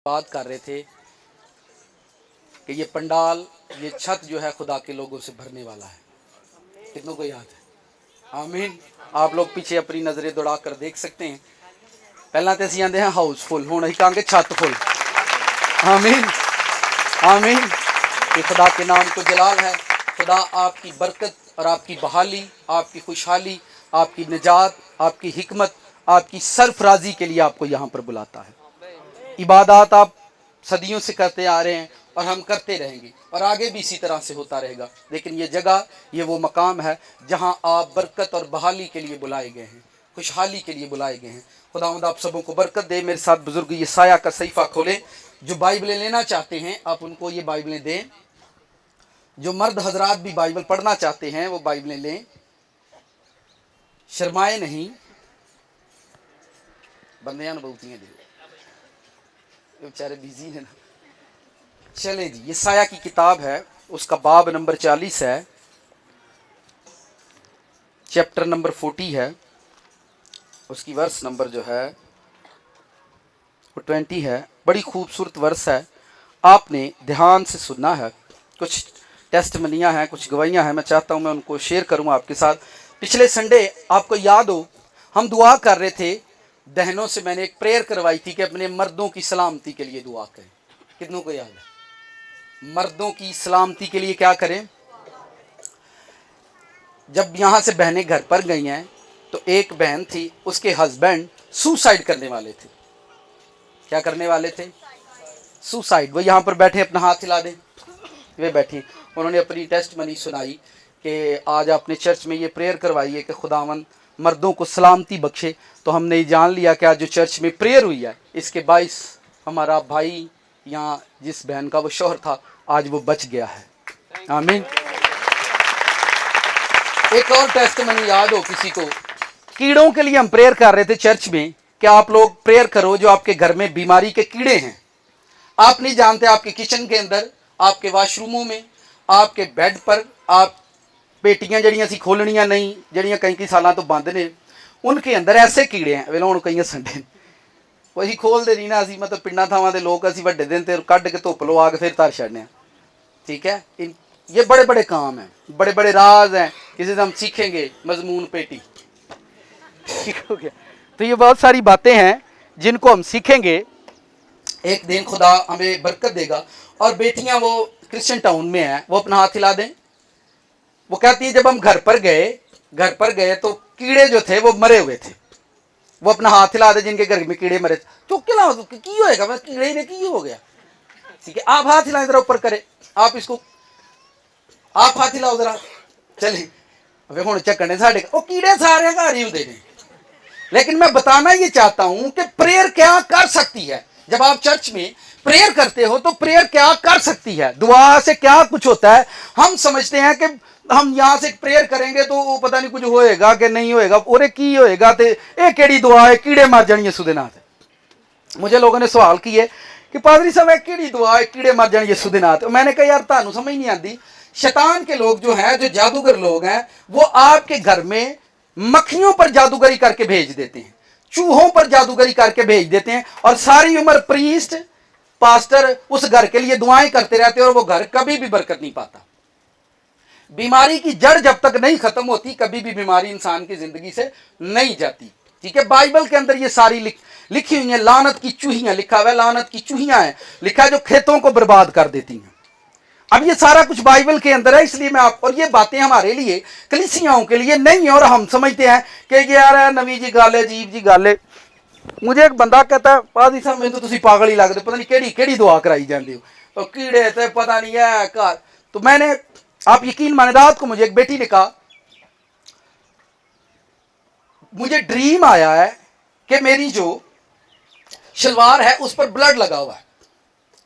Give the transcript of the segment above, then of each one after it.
बात कर रहे थे कि ये पंडाल, ये छत जो है खुदा के लोगों से भरने वाला है। कितनों को याद है? आमीन। आप लोग पीछे अपनी नज़रें दौड़ा कर देख सकते हैं। पहला तो असी आते हैं हाउसफुल, हूँ अं कहेंगे छत फुल। आमीन आमीन। ये खुदा के नाम को जलाल है। खुदा आपकी बरकत और आपकी बहाली, आपकी खुशहाली, आपकी निजात, आपकी हिकमत, आपकी सरफराजी के लिए आपको यहाँ पर बुलाता है। इबादत आप सदियों से करते आ रहे हैं और हम करते रहेंगे और आगे भी इसी तरह से होता रहेगा। लेकिन ये जगह, ये वो मकाम है जहां आप बरकत और बहाली के लिए बुलाए गए हैं, खुशहाली के लिए बुलाए गए हैं। खुदावंद आप सबों को बरकत दे। मेरे साथ बुजुर्ग ये साया का सहीफा खोलें। जो बाइबलें लेना चाहते हैं आप उनको ये बाइबलें दें। जो मर्द हजरात भी बाइबल पढ़ना चाहते हैं वो बाइबलें लें, शर्माए नहीं। बंदियां बहुतियां दे, बेचारे बिजी है ना। चले जी, ये साया की किताब है, उसका बाब नंबर 40 है, चैप्टर नंबर 40 है, उसकी वर्स नंबर जो है वो 20 है। बड़ी खूबसूरत वर्स है, आपने ध्यान से सुनना है। कुछ टेस्टमनियाँ हैं, कुछ गवाहियाँ हैं, मैं चाहता हूँ मैं उनको शेयर करूँ आपके साथ। पिछले संडे आपको याद हो हम दुआ कर रहे थे, बहनों से मैंने एक प्रेयर करवाई थी कि अपने मर्दों की सलामती के लिए दुआ करें। कितनों को याद है? मर्दों की सलामती के लिए क्या करें? जब यहाँ से बहनें घर पर गई हैं तो एक बहन थी, उसके हस्बैंड सुसाइड करने वाले थे। क्या करने वाले थे? सुसाइड। वो यहाँ पर बैठे, अपना हाथ हिला दें। वे बैठी, उन्होंने अपनी टेस्टमनी सुनाई कि आज आपने चर्च में ये प्रेयर करवाई है कि खुदावन मर्दों को सलामती बख्शे। तो हमने ये जान लिया कि आज जो चर्च में प्रेयर हुई है इसके बाइस हमारा भाई, यहाँ जिस बहन का वो शौहर था, आज वो बच गया है। आमीन। एक और टेस्टमनी याद हो किसी को? कीड़ों के लिए हम प्रेयर कर रहे थे चर्च में कि आप लोग प्रेयर करो जो आपके घर में बीमारी के कीड़े हैं। आप नहीं जानते, आपके किचन के अंदर, आपके वाशरूमों में, आपके बेड पर, आप पेटियां जड़ियां सी खोलनियां नहीं, जड़ियां कई सालों तो बंद ने, उनके अंदर ऐसे कीड़े हैं। वे हूँ कई संडे वही खोलते नहीं ना, असी मतलब पिंडा थावां दे लोग असी वड्डे दिन ते कढ़ के धुप लवा के फिर तर छड़ने। ठीक है, ये बड़े बड़े काम हैं, बड़े बड़े राज हैं, किसी से हम सीखेंगे मजमून पेटी। ठीक हो गया? तो ये बहुत सारी बातें हैं जिनको हम सीखेंगे। एक दिन खुदा हमें बरकत देगा। और बेटियां वो क्रिश्चियन टाउन में हैं, वो अपना हाथ हिला दें। वो कहती है जब हम घर पर गए तो कीड़े जो थे वो मरे हुए थे। वो अपना हाथ हिला दे जिनके घर में कीड़े मरे थे। चुप के लाओ, की होएगा? मैं कीड़े ने की हो गया। ठीक है, आप हाथ हिलाएं जरा, ऊपर करे, आप इसको, आप हाथ हिलाओ जरा। चलिए, वे हुण चक्कने साढ़े वो कीड़े सारे घर ही होंदे ने। लेकिन मैं बताना ये चाहता हूं कि प्रेयर क्या कर सकती है। जब आप चर्च में प्रेयर करते हो तो प्रेयर क्या कर सकती है, दुआ से क्या कुछ होता है। हम समझते हैं कि हम यहाँ से प्रेयर करेंगे तो वो पता नहीं कुछ होएगा कि नहीं होएगा, और की होएगा तो ये केड़ी दुआ है, कीड़े मर जानिए सुदे नाथ। मुझे लोगों ने सवाल किए कि पादरी साहब केड़ी दुआ है, कीड़े मर जानिए सुदे नाथ। मैंने कहा यार तुहानू समझ नहीं आती। शैतान के लोग जो हैं, जो जादूगर लोग हैं, वो आपके घर में मक्खियों पर जादूगरी करके भेज देते हैं, चूहों पर जादूगरी करके भेज देते हैं, और सारी उम्र प्रीस्ट पास्टर उस घर के लिए दुआएं करते रहते हैं और वो घर कभी भी बरकत नहीं पाता। बीमारी की जड़ जब तक नहीं खत्म होती, कभी भी बीमारी इंसान की जिंदगी से नहीं जाती। ठीक है, बाइबल के अंदर ये सारी लिखी हुई है। लानत की चूहियां लिखा हुआ है, लानत की चूहियां है लिखा है जो खेतों को बर्बाद कर देती हैं। अब ये सारा कुछ बाइबल के अंदर है, इसलिए मैं आप, और ये बातें हमारे लिए कलीसियाओं के लिए नहीं है। और हम समझते हैं कि यार नवी जी गल है, अजीब जी गल है। मुझे एक बंदा कहता है पादी साहब मैं तो तुसी पागल ही लगते, पता नहीं केड़ी केड़ी दुआ कराई जाते हो, तो कीड़े तो पता नहीं है घर। तो मैंने, आप यकीन माने, रात को मुझे एक बेटी ने कहा मुझे ड्रीम आया है कि मेरी जो शलवार है उस पर ब्लड लगा हुआ है।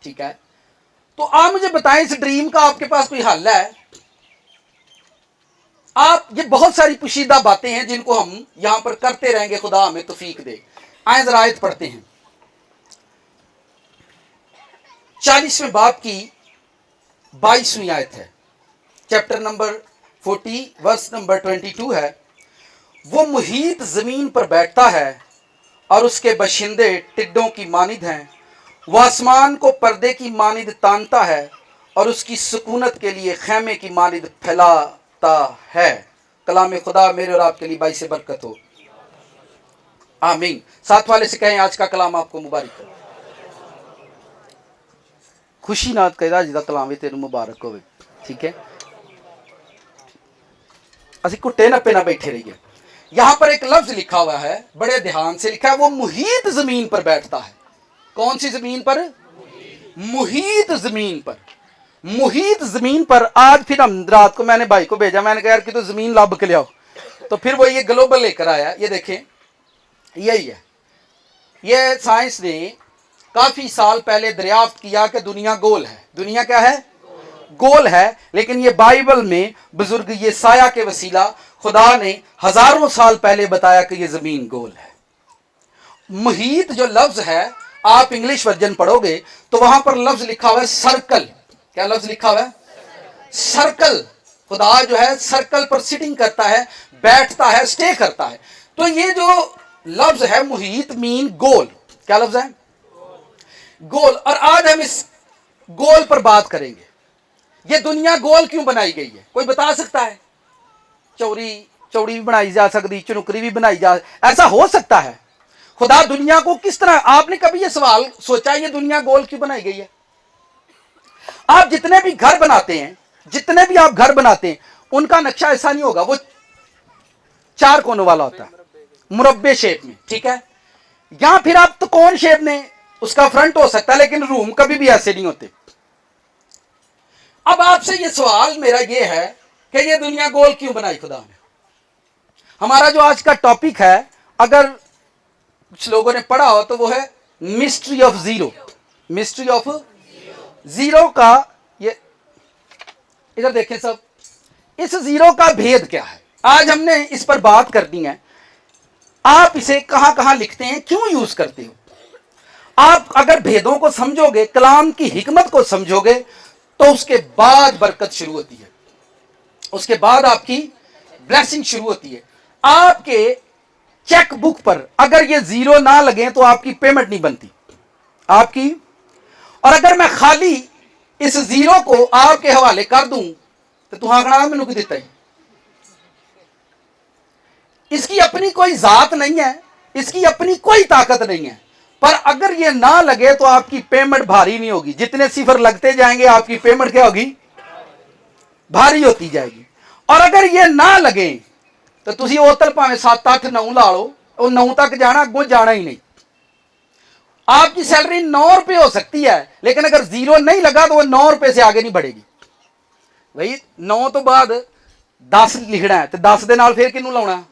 ठीक है, तो आप मुझे बताएं इस ड्रीम का आपके पास कोई हल है? आप, ये बहुत सारी पोशीदा बातें हैं जिनको हम यहां पर करते रहेंगे। खुदा हमें तौफीक दे। आए जरा आयत पढ़ते हैं। 40वें बाब की 22वीं आयत है, चैप्टर नंबर 40 वर्स नंबर 22 है। वो मुहीत जमीन पर बैठता है और उसके बशिंदे टिड्डों की मानिद हैं। वो आसमान को पर्दे की मानिद तानता है और उसकी सुकूनत के लिए खैमे की मानिद फैलाता है। कलाम खुदा मेरे और आपके लिए बाइस बरकत हो, आमीन। साथ वाले से कहें आज का कलाम आपको मुबारक हो। खुशी नात कहदा जिदा कलाम तेन मुबारक हो, ठीक है। असी कुट्टे नप्पे ना बैठे रहिए। यहां पर एक लफ्ज लिखा हुआ है, बड़े ध्यान से लिखा है, वो मुहीत जमीन पर बैठता है। कौन सी जमीन पर? मुहीत जमीन पर। मुहीत जमीन पर। आज फिर हम रात को मैंने भाई को भेजा, मैंने कहा यार कि तो जमीन लब के ले आओ, तो फिर वो ये ग्लोबल लेकर आया। ये देखें, यही है। ये साइंस ने काफी साल पहले दरियाफ्त किया कि दुनिया गोल है। दुनिया क्या है? गोल है। लेकिन ये बाइबल में बुजुर्ग ये साया के वसीला खुदा ने हजारों साल पहले बताया कि ये जमीन गोल है। मुहीत जो लफ्ज है, आप इंग्लिश वर्जन पढ़ोगे तो वहां पर लफ्ज लिखा हुआ है सर्कल। क्या लफ्ज लिखा हुआ है? सर्कल। खुदा जो है सर्कल पर सिटिंग करता है, बैठता है, स्टे करता है। तो ये जो लफ्ज है मुहीत मीन गोल। क्या लफ्ज है? गोल। और आज हम इस गोल पर बात करेंगे। ये दुनिया गोल क्यों बनाई गई है? कोई बता सकता है? चौड़ी भी बनाई जा सकती, चुनुकरी भी बनाई जा, ऐसा हो सकता है? खुदा दुनिया को किस तरह, आपने कभी ये सवाल सोचा ये दुनिया गोल क्यों बनाई गई है? आप जितने भी घर बनाते हैं, जितने भी आप घर बनाते हैं, उनका नक्शा ऐसा नहीं होगा। वो 4 कोनों वाला होता है, मुरब्बे शेप में, ठीक है। या फिर आप तो कौन शेप में उसका फ्रंट हो सकता है, लेकिन रूम कभी भी ऐसे नहीं होते। अब आपसे ये सवाल मेरा ये है कि ये दुनिया गोल क्यों बनाई खुदा ने? हमारा जो आज का टॉपिक है, अगर कुछ लोगों ने पढ़ा हो तो वो है mystery of zero. Mystery of zero का, ये इधर देखें सब, इस जीरो का भेद क्या है, आज हमने इस पर बात करनी है। आप इसे कहां कहां लिखते हैं, क्यों यूज करते हो? आप अगर भेदों को समझोगे, कलाम की हिकमत को समझोगे, तो उसके बाद बरकत शुरू होती है, उसके बाद आपकी ब्लेसिंग शुरू होती है। आपके चेक बुक पर अगर ये जीरो ना लगे तो आपकी पेमेंट नहीं बनती आपकी। और अगर मैं खाली इस जीरो को आपके हवाले कर दूं तो तू आंकड़ा मैनू की दिता ही। इसकी अपनी कोई जात नहीं है, इसकी अपनी कोई ताकत नहीं है, पर अगर ये ना लगे तो आपकी पेमेंट भारी नहीं होगी। जितने सिफर लगते जाएंगे आपकी पेमेंट क्या होगी? भारी होती जाएगी। और अगर ये ना लगे तो तुसी ओतल भावे 7 8 9 ला लो, वो 9 तक जाना, अगों जाना ही नहीं। आपकी सैलरी 9 रुपए हो सकती है, लेकिन अगर जीरो नहीं लगा तो वो 9 रुपए से आगे नहीं बढ़ेगी। भाई 9 तो बाद 10 लिखना है, तो 10 दे नाल फिर किनू लाउणा?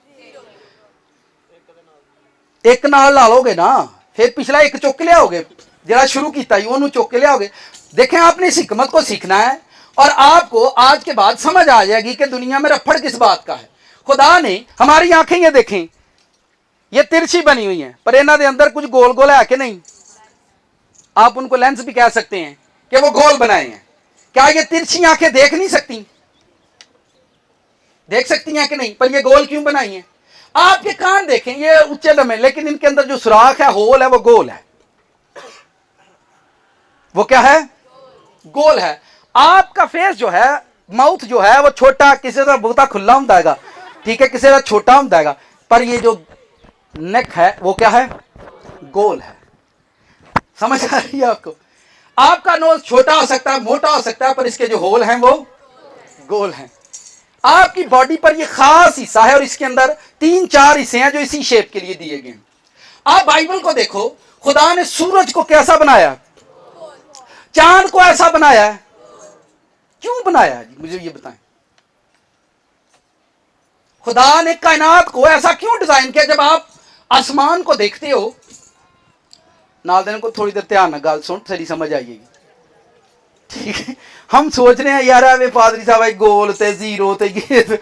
एक नाल ला लोगे ना, फिर पिछला एक चुक लियाओगे, जरा शुरू किया ही चुक के लियाओगे। देखें, आपने इस हिकमत को सीखना है और आपको आज के बाद समझ आ जाएगी कि दुनिया में रफड़ किस बात का है। खुदा ने हमारी आंखें ये देखें, ये तिरछी बनी हुई हैं, पर इन्हों के अंदर कुछ गोल गोल है कि नहीं? आप उनको लेंस भी कह सकते हैं कि वो गोल बनाए हैं। क्या ये तिरछी आंखें देख नहीं सकती? देख सकती हैं कि नहीं? पर ये गोल क्यों बनाई हैं? आपके कान देखें, ये उच्चे लम्बे, लेकिन इनके अंदर जो सुराख है, होल है, वो गोल है। वो क्या है? गोल है। आपका फेस जो है, माउथ जो है, वो छोटा, किसी का बहुत खुला होता है, ठीक है, किसी का छोटा होता है, पर ये जो नेक है वो क्या है? गोल है। समझ आ रही है आपको? आपका नोज छोटा हो सकता है, मोटा हो सकता है, पर इसके जो होल हैं वो गोल हैं। आपकी बॉडी पर ये खास हिस्सा है और इसके अंदर 3-4 हिस्से हैं जो इसी शेप के लिए दिए गए हैं। आप बाइबल को देखो, खुदा ने सूरज को कैसा बनाया, चांद को ऐसा बनाया है। क्यों बनाया है? मुझे ये बताएं। खुदा ने कायनात को ऐसा क्यों डिजाइन किया? जब आप आसमान को देखते हो, नाल देने को थोड़ी देर ध्यान ना गल सुन, सारी समझ आएगी, ठीक है। हम सोच रहे हैं यार वे पादरी साहब गोल ते जीरो ते ये,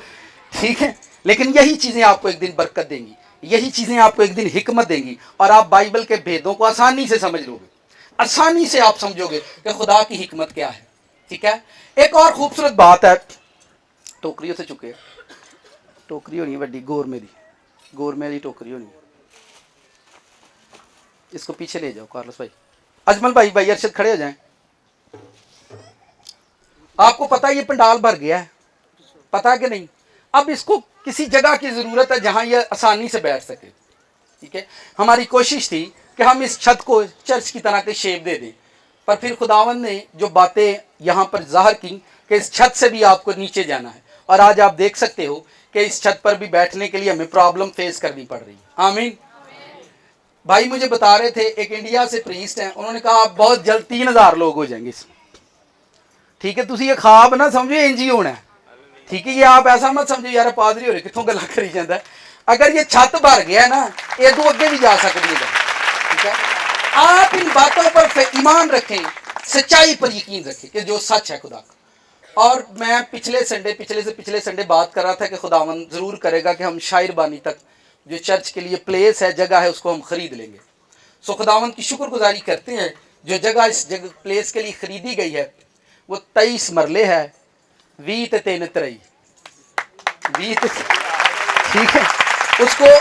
ठीक है, लेकिन यही चीजें आपको एक दिन बरकत देंगी, यही चीजें आपको एक दिन हिकमत देंगी और आप बाइबल के भेदों को आसानी से समझ लोगे, आसानी से आप समझोगे कि खुदा की हिकमत क्या है, ठीक है। एक और खूबसूरत बात है, टोकरियों से चुके, टोकरी होनी वड्डी, गोर मेरी टोकरी होनी। इसको पीछे ले जाओ कार्लस भाई, अजमल भाई, भाई अरशद खड़े हो जाएं। आपको पता है ये पंडाल भर गया है, पता है कि नहीं? अब इसको किसी जगह की ज़रूरत है जहां ये आसानी से बैठ सके, ठीक है। हमारी कोशिश थी कि हम इस छत को चर्च की तरह के शेप दे दें, पर फिर खुदावंद ने जो बातें यहाँ पर ज़ाहिर की कि इस छत से भी आपको नीचे जाना है, और आज आप देख सकते हो कि इस छत पर भी बैठने के लिए हमें प्रॉब्लम फेस करनी पड़ रही है। आमीन। भाई मुझे बता रहे थे, एक इंडिया से प्रीस्ट हैं, उन्होंने कहा आप बहुत जल्द 3000 लोग हो जाएंगे इसमें, ठीक है। तुसी ये ख्वाब ना समझो इंजी होना है, ठीक है। ये आप ऐसा मत समझो यार पादरी हो रहे कितों गला करी जाता है। अगर ये छत भर गया ना, ये तो अगे भी जा सकती है, ठीक है। आप इन बातों पर ईमान रखें, सच्चाई पर यकीन रखें कि जो सच है खुदा का। और मैं पिछले से पिछले संडे बात कर रहा था कि खुदावन ज़रूर करेगा कि हम शायरबानी तक जो चर्च के लिए प्लेस है, जगह है, उसको हम ख़रीद लेंगे। सो खुदावन की शुक्रगुजारी करते हैं, जो जगह इस जगह प्लेस के लिए ख़रीदी गई है वो 23 मरले है, 20 ते 3 3 20, ठीक है। उसको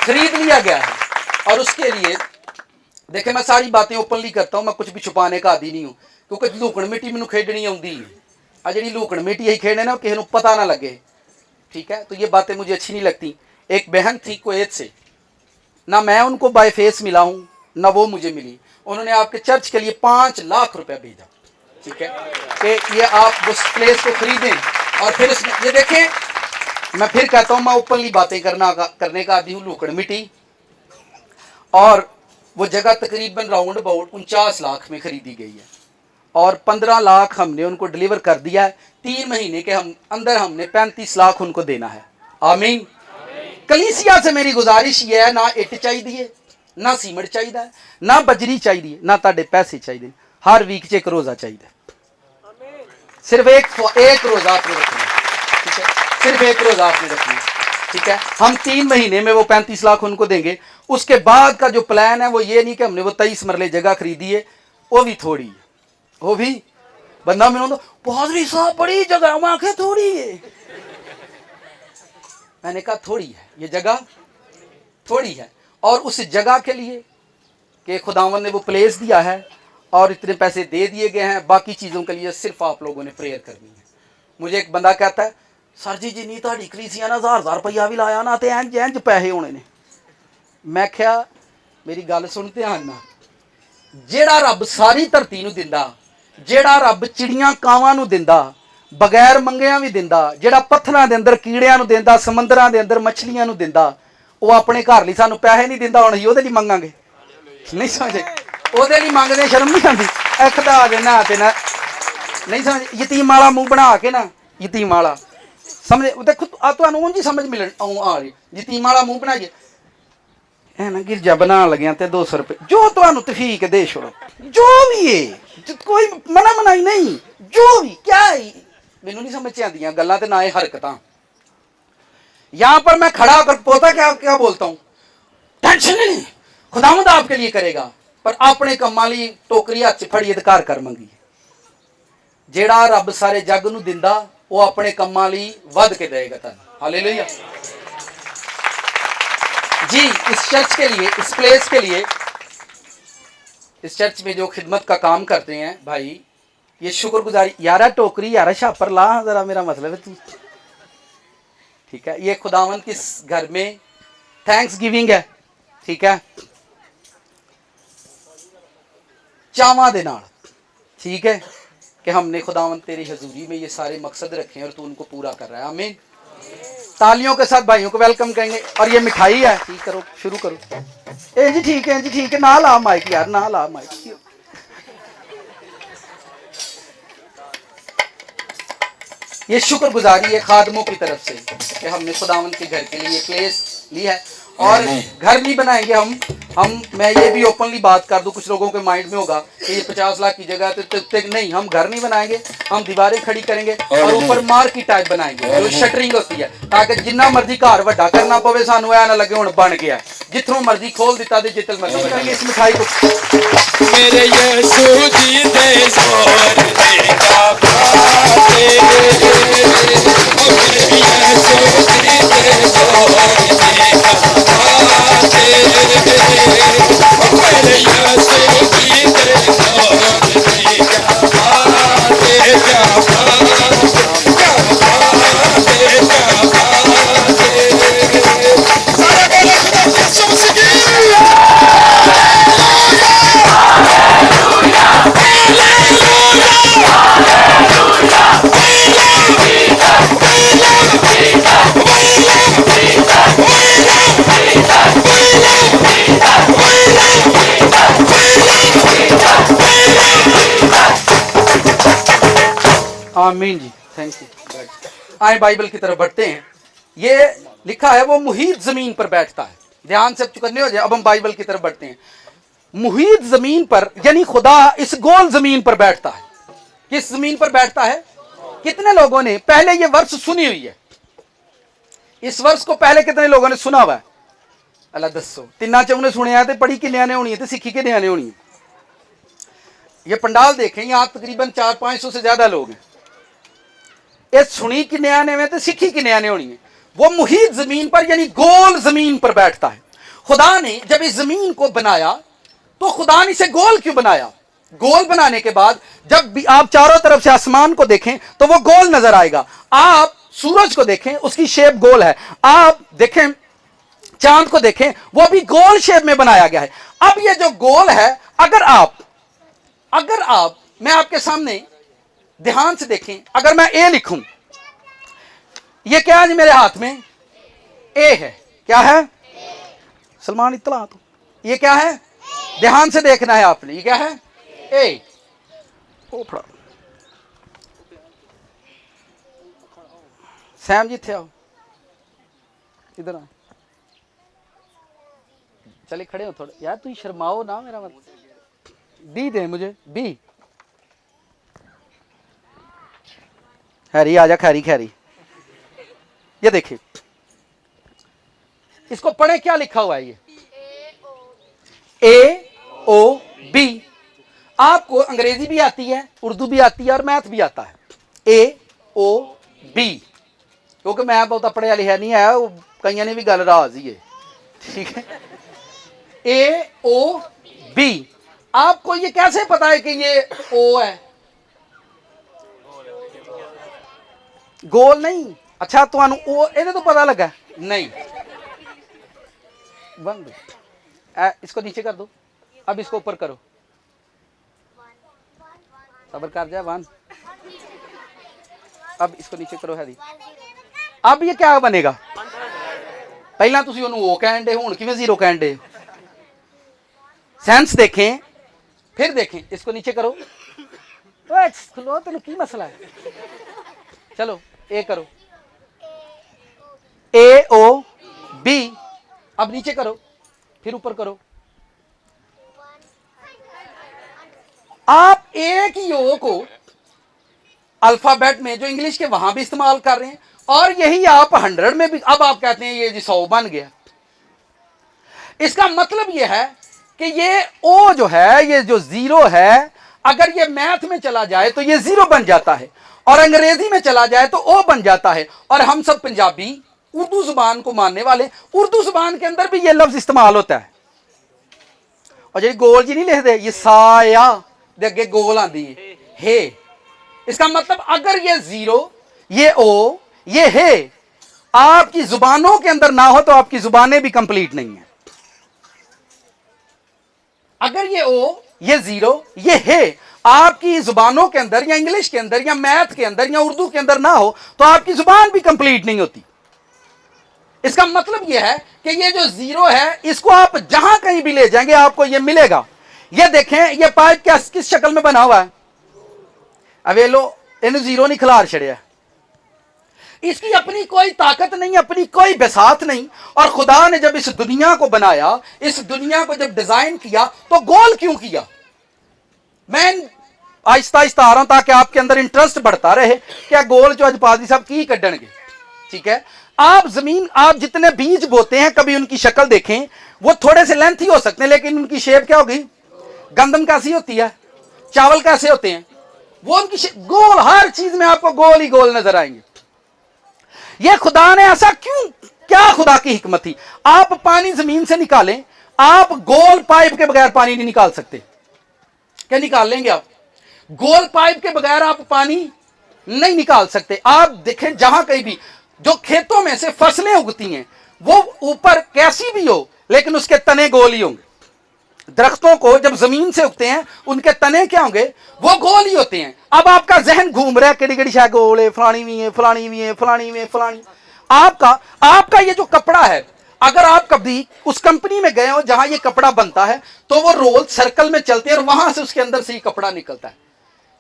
ख़रीद लिया गया है, और उसके लिए देखें मैं सारी बातें ओपनली करता हूँ, मैं कुछ भी छुपाने का आदी नहीं हूँ, क्योंकि लूकण मिट्टी मैनू खेडनी आती है। आ जी लूकण मिट्टी यही खेडने ना, किसी को पता ना लगे, ठीक है। तो ये बातें मुझे अच्छी नहीं लगती। एक बहन थी कुवैत से, ना मैं उनको बाय फेस मिला हूँ ना वो मुझे मिली, उन्होंने आपके चर्च के लिए 5 लाख रुपया भेजा, ठीक है, कि ये आप उस प्लेस को खरीदें। और फिर उसमें ये देखें, मैं फिर कहता हूँ मैं ओपनली बातें करने का आदी हूँ। लूकड़ मिट्टी और वो जगह तकरीबन राउंड अबाउट 49 लाख में खरीदी गई है, और 15 लाख हमने उनको डिलीवर कर दिया है। 3 महीने के अंदर हमने 35 लाख उनको देना है। आमीन। कलीसिया से मेरी गुजारिश ये है, ना इट चाहिए, ना सीमेंट चाहिए, ना बजरी चाहिए, ना ताड़े पैसे चाहिए, हर वीक च एक रोज़ा चाहिए। सिर्फ एक रोज़ा आपने रखना है, ठीक है, सिर्फ एक रोज़ा आपने रखना है, ठीक है। हम 3 महीने में वो 35 लाख उनको देंगे। उसके बाद का जो प्लान है वो ये नहीं कि हमने वो 23 मरले जगह खरीदी है, वो भी थोड़ी है, वो भी बंदा मिलो पादरी साहब बड़ी जगह वहां के थोड़ी है। मैंने कहा थोड़ी है, ये जगह थोड़ी है, और उस जगह के लिए कि खुदावन ने वो प्लेस दिया है और इतने पैसे दे दिए गए हैं, बाकी चीज़ों के लिए सिर्फ आप लोगों ने प्रेयर करनी है। मुझे एक बंदा कहता है सर जी जिन्नी ताड़ी कलीसिया ना 1000 रुपया भी लाया ना तो इंज इंज पैसे होने ने। मैं क्या मेरी गल सुन ध्यान ना, जेड़ा रब सारी धरती नूं दिंदा, जेड़ा रब चिड़ियां कावां नूं दिंदा, बगैर मंगिया भी दिंदा, जेड़ा पत्थरां दे अंदर कीड़ियां नूं दिंदा, समंदरां दे अंदर मछलियां नूं दिंदा, वो अपने घर लई सानूं पैसे नहीं दिंदा, हुण असीं ओहदे लई मंगांगे? नहीं समझे? ओहदे लई मंगदे शर्म नहीं आंदी? खदा देना ते ना नहीं समझ, यतीम वाला मुंह बना के ना, यतीम वाला समझे, देखो तुहानूं उंज ही समझ मिलन आ रही, यतीम वाला मुंह बनाइए है ना, गिरजा बना लगे ते 200 रुपये जो तुहानूं तफीक दे छोड़ो, जो भी है, कोई मना मनाई नहीं, जो भी क्या है मैनू नहीं समझ आती गल्लां ते ना ये हरकतां। यहां पर मैं खड़ा होकर पोता क्या क्या बोलता हूं, टेंशन नहीं, खुदावंद आपके लिए करेगा, पर अपने कम्मां लई टोकरी हत्थ च फड़ी अधिकार कर मंगी। जेड़ा रब सारे जग नूं दिंदा वो अपने कम्मां लई वध के देगा तुहानूं। हालेलुया जी। इस चर्च के लिए, इस प्लेस के लिए, इस चर्च में जो खिदमत का काम करते हैं भाई, ये शुक्रगुजारी। यारा टोकरी यारा छापर ला जरा, मेरा मतलब है तू, ठीक है। ये खुदावंद के घर में थैंक्स गिविंग है, ठीक है, चावा दे नाल, ठीक है, कि हमने खुदावंद तेरी हजूरी में ये सारे मकसद रखे हैं और तू उनको पूरा कर रहा है। आमीन। तालियों के साथ भाइयों को वेलकम करेंगे। और ये मिठाई है, ठीक करो, शुरू करो। ए जी ठीक है, जी ठीक है, ना ला माइक यार, ना ला माइक। ये शुक्रगुजारी है खादमों की तरफ से कि हमने खुदावंद के घर के लिए प्लेस ली है, और घर नहीं बनाएंगे हम मैं ये भी ओपनली बात कर दूं, कुछ लोगों के माइंड में होगा कि ये 50 लाख की जगह तो नहीं, हम घर नहीं बनाएंगे, हम दीवारें खड़ी करेंगे और ऊपर मार्केट टाइप बनाएंगे जो शटरिंग होती है, ताकि जिन्ना मर्जी घर वड्डा करना पवे सानू ऐ ना लगे हुण बन गया, जिथों मर्जी खोल दिता ते जितल मर्जी करेंगे। इस मिठाई को मेरे यीशु जी दे जोर देगा बाते, मेरे यीशु जी दे जोर देगा बाते, मेरे यीशु जी दे आमीन जी, थैंक यू। आए बाइबल की तरफ बढ़ते हैं। ये लिखा है वो मुहीत जमीन पर बैठता है। ध्यान से चुकन्ने हो जाए। अब हम बाइबल की तरफ बढ़ते हैं। मुहीत जमीन पर यानी खुदा इस गोल जमीन पर बैठता है। किस जमीन पर बैठता है? कितने लोगों ने पहले ये वर्ष सुनी हुई है? इस वर्ष को पहले कितने लोगों ने सुना हुआ है? अल्लाह दसो। तिना चौ ने सुने तो पढ़ी किन्ने ने होनी है, तो सीखी किन्ने ने होनी है? ये पंडाल देखें, यहाँ तकरीबन 400-500 से ज्यादा लोग हैं। ये सुनी किन्ने ने में तो सीखी किन्ने ने होनी है? वो मुहीत जमीन पर यानी गोल जमीन पर बैठता है। खुदा ने जब इस जमीन को बनाया तो खुदा ने इसे गोल क्यों बनाया? गोल बनाने के बाद जब भी आप चारों तरफ से आसमान को देखें तो वो गोल नजर आएगा। आप सूरज को देखें, उसकी शेप गोल है। आप देखें चांद को देखें, वो भी गोल शेप में बनाया गया है। अब ये जो गोल है, अगर आप मैं आपके सामने ध्यान से देखें, अगर मैं ए लिखूं, ये क्या है मेरे हाथ में? ए है। क्या है? सलमान इतला तो ये क्या है? ध्यान से देखना है आपने। ये क्या है? ए। ओ फड़ा सैम जी थे आओ इधर आ। चले खड़े हो थोड़े यार, तू शर्माओ ना। मेरा मतलब बी दे मुझे। बी हैरी आजा। खैरी खैरी। ये देखिए, इसको पढ़े, क्या लिखा हुआ है? ये AOB। आपको अंग्रेजी भी आती है, उर्दू भी आती है और मैथ भी आता है। AOB, क्योंकि मैं बहुत पढ़िया लिखा नहीं है, कई ने भी गल राज ही है। ठीक है। AOB। आपको ये कैसे पता है कि ये O है? गोल नहीं। अच्छा, तुहानू ओ इहदे तो पता लगा नहीं? बंद। इसको नीचे कर दो। अब इसको ऊपर करो। सबर कर जा। 1। अब इसको नीचे करो हैरी। अब ये क्या बनेगा? पहला तुसी ओनू ओ कहन दे, हुण किवें 0 कहन दे? सेंस देखें, फिर देखें। इसको नीचे करो। ओए खलो, तेनू की मसला है? चलो ए करो। AOB। अब नीचे करो, फिर ऊपर करो। आप एक ही ओ को अल्फाबेट में जो इंग्लिश के वहां भी इस्तेमाल कर रहे हैं और यही आप 100 में भी। अब आप कहते हैं ये जी 100 बन गया। इसका मतलब ये है कि ये ओ जो है, ये जो 0 है, अगर ये मैथ में चला जाए तो ये 0 बन जाता है, और अंग्रेजी में चला जाए तो ओ बन जाता है। और हम सब पंजाबी उर्दू जुबान को मानने वाले, उर्दू जुबान के अंदर भी ये लफ्ज इस्तेमाल होता है। और जी गोल जी नहीं लिखते, ये साया दे अगे गोल आंदी है। इसका मतलब अगर ये 0, ये ओ, ये है आपकी जुबानों के अंदर ना हो तो आपकी जुबानें भी कंप्लीट नहीं है। अगर ये ओ, ये 0, ये है आपकी जुबानों के अंदर या इंग्लिश के अंदर या मैथ के अंदर या उर्दू के अंदर ना हो तो आपकी जुबान भी कंप्लीट नहीं होती। इसका मतलब यह है कि ये जो 0 है, इसको आप जहां कहीं भी ले जाएंगे आपको ये मिलेगा। ये देखें, ये पाइप क्या किस शक्ल में बना हुआ है? अवे लो इन 0 नहीं खिलार छड़िया। इसकी अपनी कोई ताकत नहीं, अपनी कोई बसात नहीं। और खुदा ने जब इस दुनिया को बनाया, इस दुनिया को जब डिजाइन किया तो गोल क्यों किया? मैं आहिस्ता आहिस्ता आ रहा हूं ताकि आपके अंदर इंटरेस्ट बढ़ता रहे। क्या गोल जो अज पादरी साहब की कड्डणगे? ठीक है। आप जमीन, आप जितने बीज बोते हैं, कभी उनकी शक्ल देखें, वो थोड़े से लेंथ ही हो सकते हैं, लेकिन उनकी शेप क्या होगी? गंदम कैसी होती है? चावल कैसे होते हैं? वो उनकी गोल। हर चीज में आपको गोल ही गोल नजर आएंगे। ये खुदा ने ऐसा क्यों? क्या खुदा की हिकमत थी? आप पानी जमीन से निकालें, आप गोल पाइप के बगैर पानी नहीं निकाल सकते। क्या निकाल लेंगे आप? गोल पाइप के बगैर आप पानी नहीं निकाल सकते। आप देखें, जहां कहीं भी जो खेतों में से फसलें उगती हैं, वो ऊपर कैसी भी हो लेकिन उसके तने गोल ही होंगे। दरख्तों को जब जमीन से उगते हैं, उनके तने क्या होंगे? वो गोल ही होते हैं। अब आपका जहन घूम रहा है, केड़ी केड़ी शायद गोल है, फलानी भी है, फलानी भी है, फलानी में फलानी। आपका ये जो कपड़ा है, अगर आप कभी उस कंपनी में गए हो जहां ये कपड़ा बनता है, तो वो रोल सर्कल में चलते हैं और वहां से उसके अंदर से ही कपड़ा निकलता है।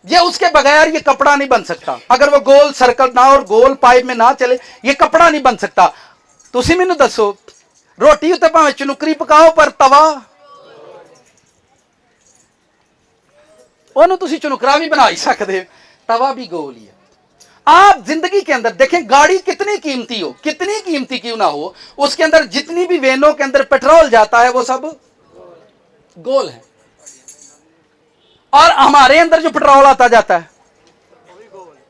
ये उसके बगैर ये कपड़ा नहीं बन सकता। अगर वो गोल सर्कल ना और गोल पाइप में ना चले ये कपड़ा नहीं बन सकता। तुसी मैनू दसो रोटी उत्ते भावें चनुकरी पकाओ पर तवा ओनू तुसी चनुकरा भी बना ही सकते, तवा भी गोल ही है। आप जिंदगी के अंदर देखें, गाड़ी कितनी कीमती हो, कितनी कीमती क्यों ना हो, उसके अंदर जितनी भी वेनों के अंदर पेट्रोल जाता है वो सब गोल है। और हमारे अंदर जो पेट्रोल आता जाता है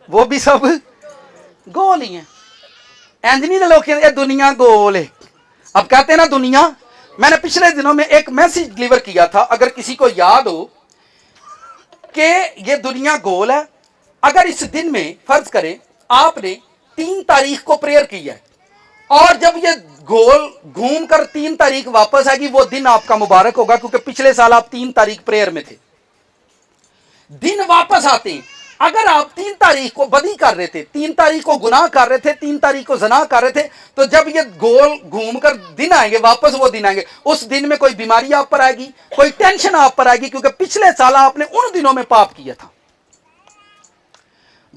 वो भी सब गोल ही है। एंजनी के लोग ये दुनिया गोल है। अब कहते हैं ना दुनिया, मैंने पिछले दिनों में एक मैसेज डिलीवर किया था, अगर किसी को याद हो कि ये दुनिया गोल है। अगर इस दिन में फर्ज करें आपने 3 तारीख को प्रेयर की है और जब ये गोल घूम कर 3 तारीख वापस आएगी वो दिन आपका मुबारक होगा, क्योंकि पिछले साल आप 3 तारीख प्रेयर में थे। दिन वापस आते हैं। अगर आप 3 तारीख को बदी कर रहे थे, 3 तारीख को गुनाह कर रहे थे, 3 तारीख को ज़ना कर रहे थे, तो जब ये गोल घूमकर दिन आएंगे वापस वो दिन आएंगे, उस दिन में कोई बीमारी आप पर आएगी, कोई टेंशन आप पर आएगी, क्योंकि पिछले साल आपने उन दिनों में पाप किया था।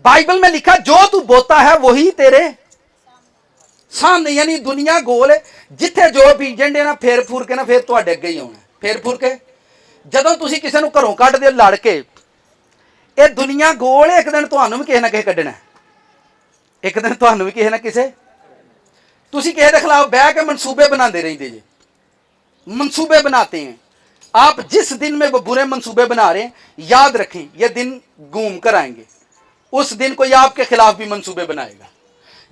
बाइबल में लिखा जो तू बोता है वही तेरे सामने, यानी दुनिया गोल है। जिथे जो भी जेंडे ना फेर फूर के ना फिर तुहाडे अगे ही आउणा। फेर फूर के जदों तुसी किसी नूं घरों कढ दिओ लड़ के, ये दुनिया गोल है, एक दिन तुहानूं भी किसी ना किसी कढना है। एक दिन तुहानूं भी किसी ना किसी, तुसी किसी के खिलाफ बह के मनसूबे बनाते रहिंदे जे, मनसूबे बनाते हैं आप। जिस दिन में वो बुरे मनसूबे बना रहे हैं, याद रखें ये दिन घूम कर आएंगे। उस दिन कोई आपके खिलाफ भी मंसूबे बनाएगा।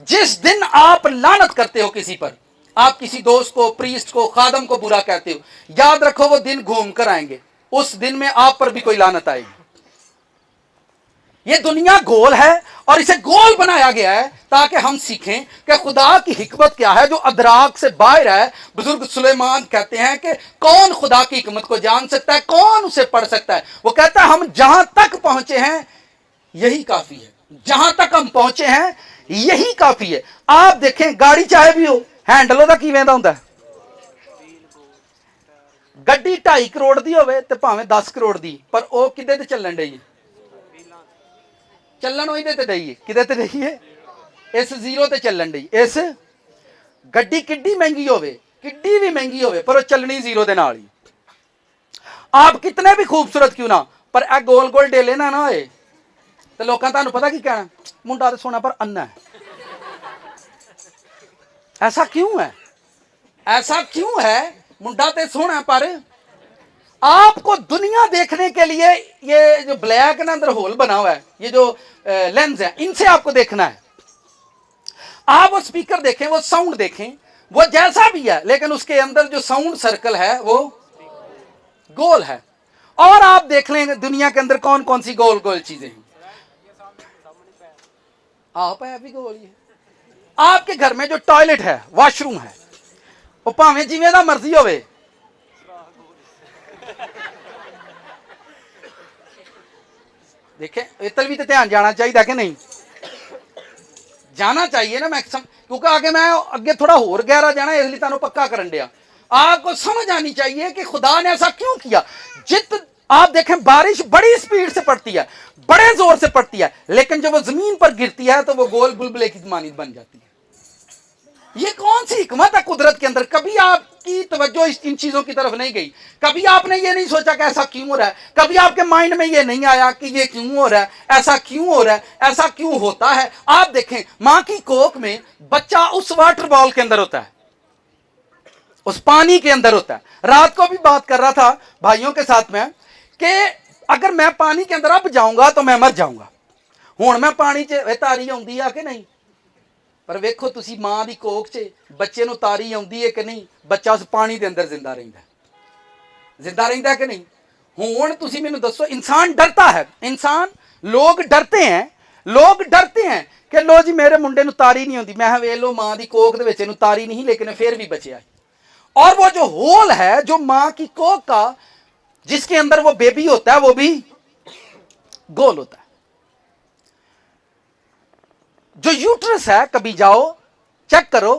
जिस दिन आप लानत करते हो किसी पर, आप किसी दोस्त को, प्रीस्ट को, खादम को बुरा कहते हो, याद रखो वो दिन घूम कर आएंगे। उस दिन में आप पर भी कोई लानत आएगी। ये दुनिया गोल है और इसे गोल बनाया गया है ताकि हम सीखें कि खुदा की हिकमत क्या है जो अदराक से बाहर है। बुजुर्ग सुलेमान कहते हैं कि कौन खुदा की हिकमत को जान सकता है, कौन उसे पढ़ सकता है। वो कहता है हम जहां तक पहुंचे हैं यही काफी है, जहां तक हम पहुंचे हैं यही काफी है। आप देखें गाड़ी चाहे भी हो, हैंडल ਉਹਦਾ ਕਿਵੇਂ ਦਾ ਹੁੰਦਾ? ਗੱਡੀ 2.5 ਕਰੋੜ ਦੀ ਹੋਵੇ ਤੇ ਭਾਵੇਂ 10 ਕਰੋੜ ਦੀ, ਪਰ ਉਹ ਕਿੱਦੇ ਤੇ ਚੱਲਣ ਡਈ ਹੈ? ਚੱਲਣ ਉਹਦੇ ਤੇ ਡਈ ਹੈ। ਕਿੱਦੇ ਤੇ ਡਈ ਹੈ? ਇਸ ਜ਼ੀਰੋ ਤੇ ਚੱਲਣ ਡਈ। ਇਸ ਗੱਡੀ ਕਿੱਡੀ ਮਹਿੰਗੀ ਹੋਵੇ, ਕਿੱਡੀ ਵੀ ਮਹਿੰਗੀ ਹੋਵੇ, ਪਰ ਉਹ ਚੱਲਣੀ ਜ਼ੀਰੋ ਦੇ ਨਾਲ ਹੀ। आप कितने भी खूबसूरत क्यों ना, पर ਇਹ ਗੋਲ ਗੋਲ ਡੇਲੇ ਨਾ ਨਾ ਹੋਏ तो लोगों ਤੁਹਾਨੂੰ पता की कहना, मुंडा तो सोना पर अन्ना है। ऐसा क्यों है? ऐसा क्यों है? मुंडा तो सोना पर आपको दुनिया देखने के लिए ये जो ब्लैक ना अंदर होल बना हुआ है, ये जो लेंस है, इनसे आपको देखना है। आप वो स्पीकर देखें, वो साउंड देखें, वो जैसा भी है, लेकिन उसके अंदर जो साउंड सर्कल है वो गोल है। और आप देख लेंगे दुनिया के अंदर कौन कौन सी गोल गोल चीजें हैं। आप है भी गोल ही है। आपके घर में जो टॉयलेट है, वॉशरूम है, वो भावें जिवें दा मर्जी होवे, देखे इधर भी तो ध्यान जाना चाहिए कि नहीं? जाना चाहिए ना मैक्सिमम, क्योंकि आगे मैं अगे थोड़ा होर गहरा जाना, इसलिए तुहानूं पक्का करन दिया। आपको समझ आनी चाहिए कि खुदा ने ऐसा क्यों किया। आप देखें बारिश बड़ी स्पीड से पड़ती है, बड़े जोर से पड़ती है, लेकिन जब वो जमीन पर गिरती है तो वो गोल बुलबुले की मानित बन जाती है। ये कौन सी हिकमत है कुदरत के अंदर? कभी आपकी तवज्जो इन चीजों की तरफ नहीं गई, कभी आपने ये नहीं सोचा कि ऐसा क्यों हो रहा है, कभी आपके माइंड में ये नहीं आया कि ये क्यों हो रहा है, ऐसा क्यों हो रहा है, ऐसा क्यों होता है। आप देखें मां की कोख में बच्चा उस वाटर बॉल के अंदर होता है, उस पानी के अंदर होता है। रात को भी बात कर रहा था भाइयों के साथ में कि अगर मैं पानी के अंदर अब जाऊंगा तो मैं मर जाऊंगा। हुण मैं पानी च तारी आउंदी है कि नहीं, पर वेखो तुसी मां दी कोख च बच्चे नूं तारी आउंदी है कि नहीं, बच्चा उस पानी के अंदर जिंदा रहिंदा है, जिंदा रहिंदा है कि नहीं। हुण तुसी मैनूं दसो, इंसान डरता है, इंसान लोग डरते हैं, लोग डरते हैं कि लो जी मेरे मुंडे नूं तारी नहीं आउंदी। मैं वेख लो मां दी कोख दे विच इहनूं तारी नहीं, लेकिन फिर भी बचिया। और वो जो होल है जो मां की कोख का, जिसके अंदर वो बेबी होता है, वो भी गोल होता है। जो यूट्रस है, कभी जाओ चेक करो,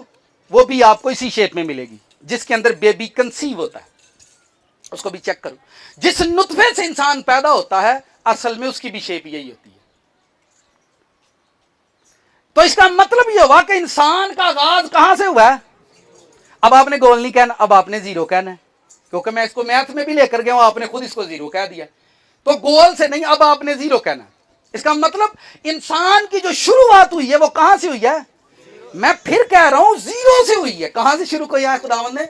वो भी आपको इसी शेप में मिलेगी, जिसके अंदर बेबी कंसीव होता है, उसको भी चेक करो। जिस नुतफे से इंसान पैदा होता है, असल में उसकी भी शेप यही होती है। तो इसका मतलब ये हुआ कि इंसान का आगाज कहां से हुआ है। अब आपने गोल नहीं कहना, अब आपने जीरो कहना है, क्योंकि मैं इसको मैथ में भी लेकर गया हूं, आपने खुद इसको जीरो कह दिया। तो गोल से नहीं, अब आपने जीरो कहना। इसका मतलब इंसान की जो शुरुआत हुई है वो कहां से हुई है। मैं फिर कह रहा हूं जीरो से हुई है। कहां से शुरू किया है खुदावंद ने?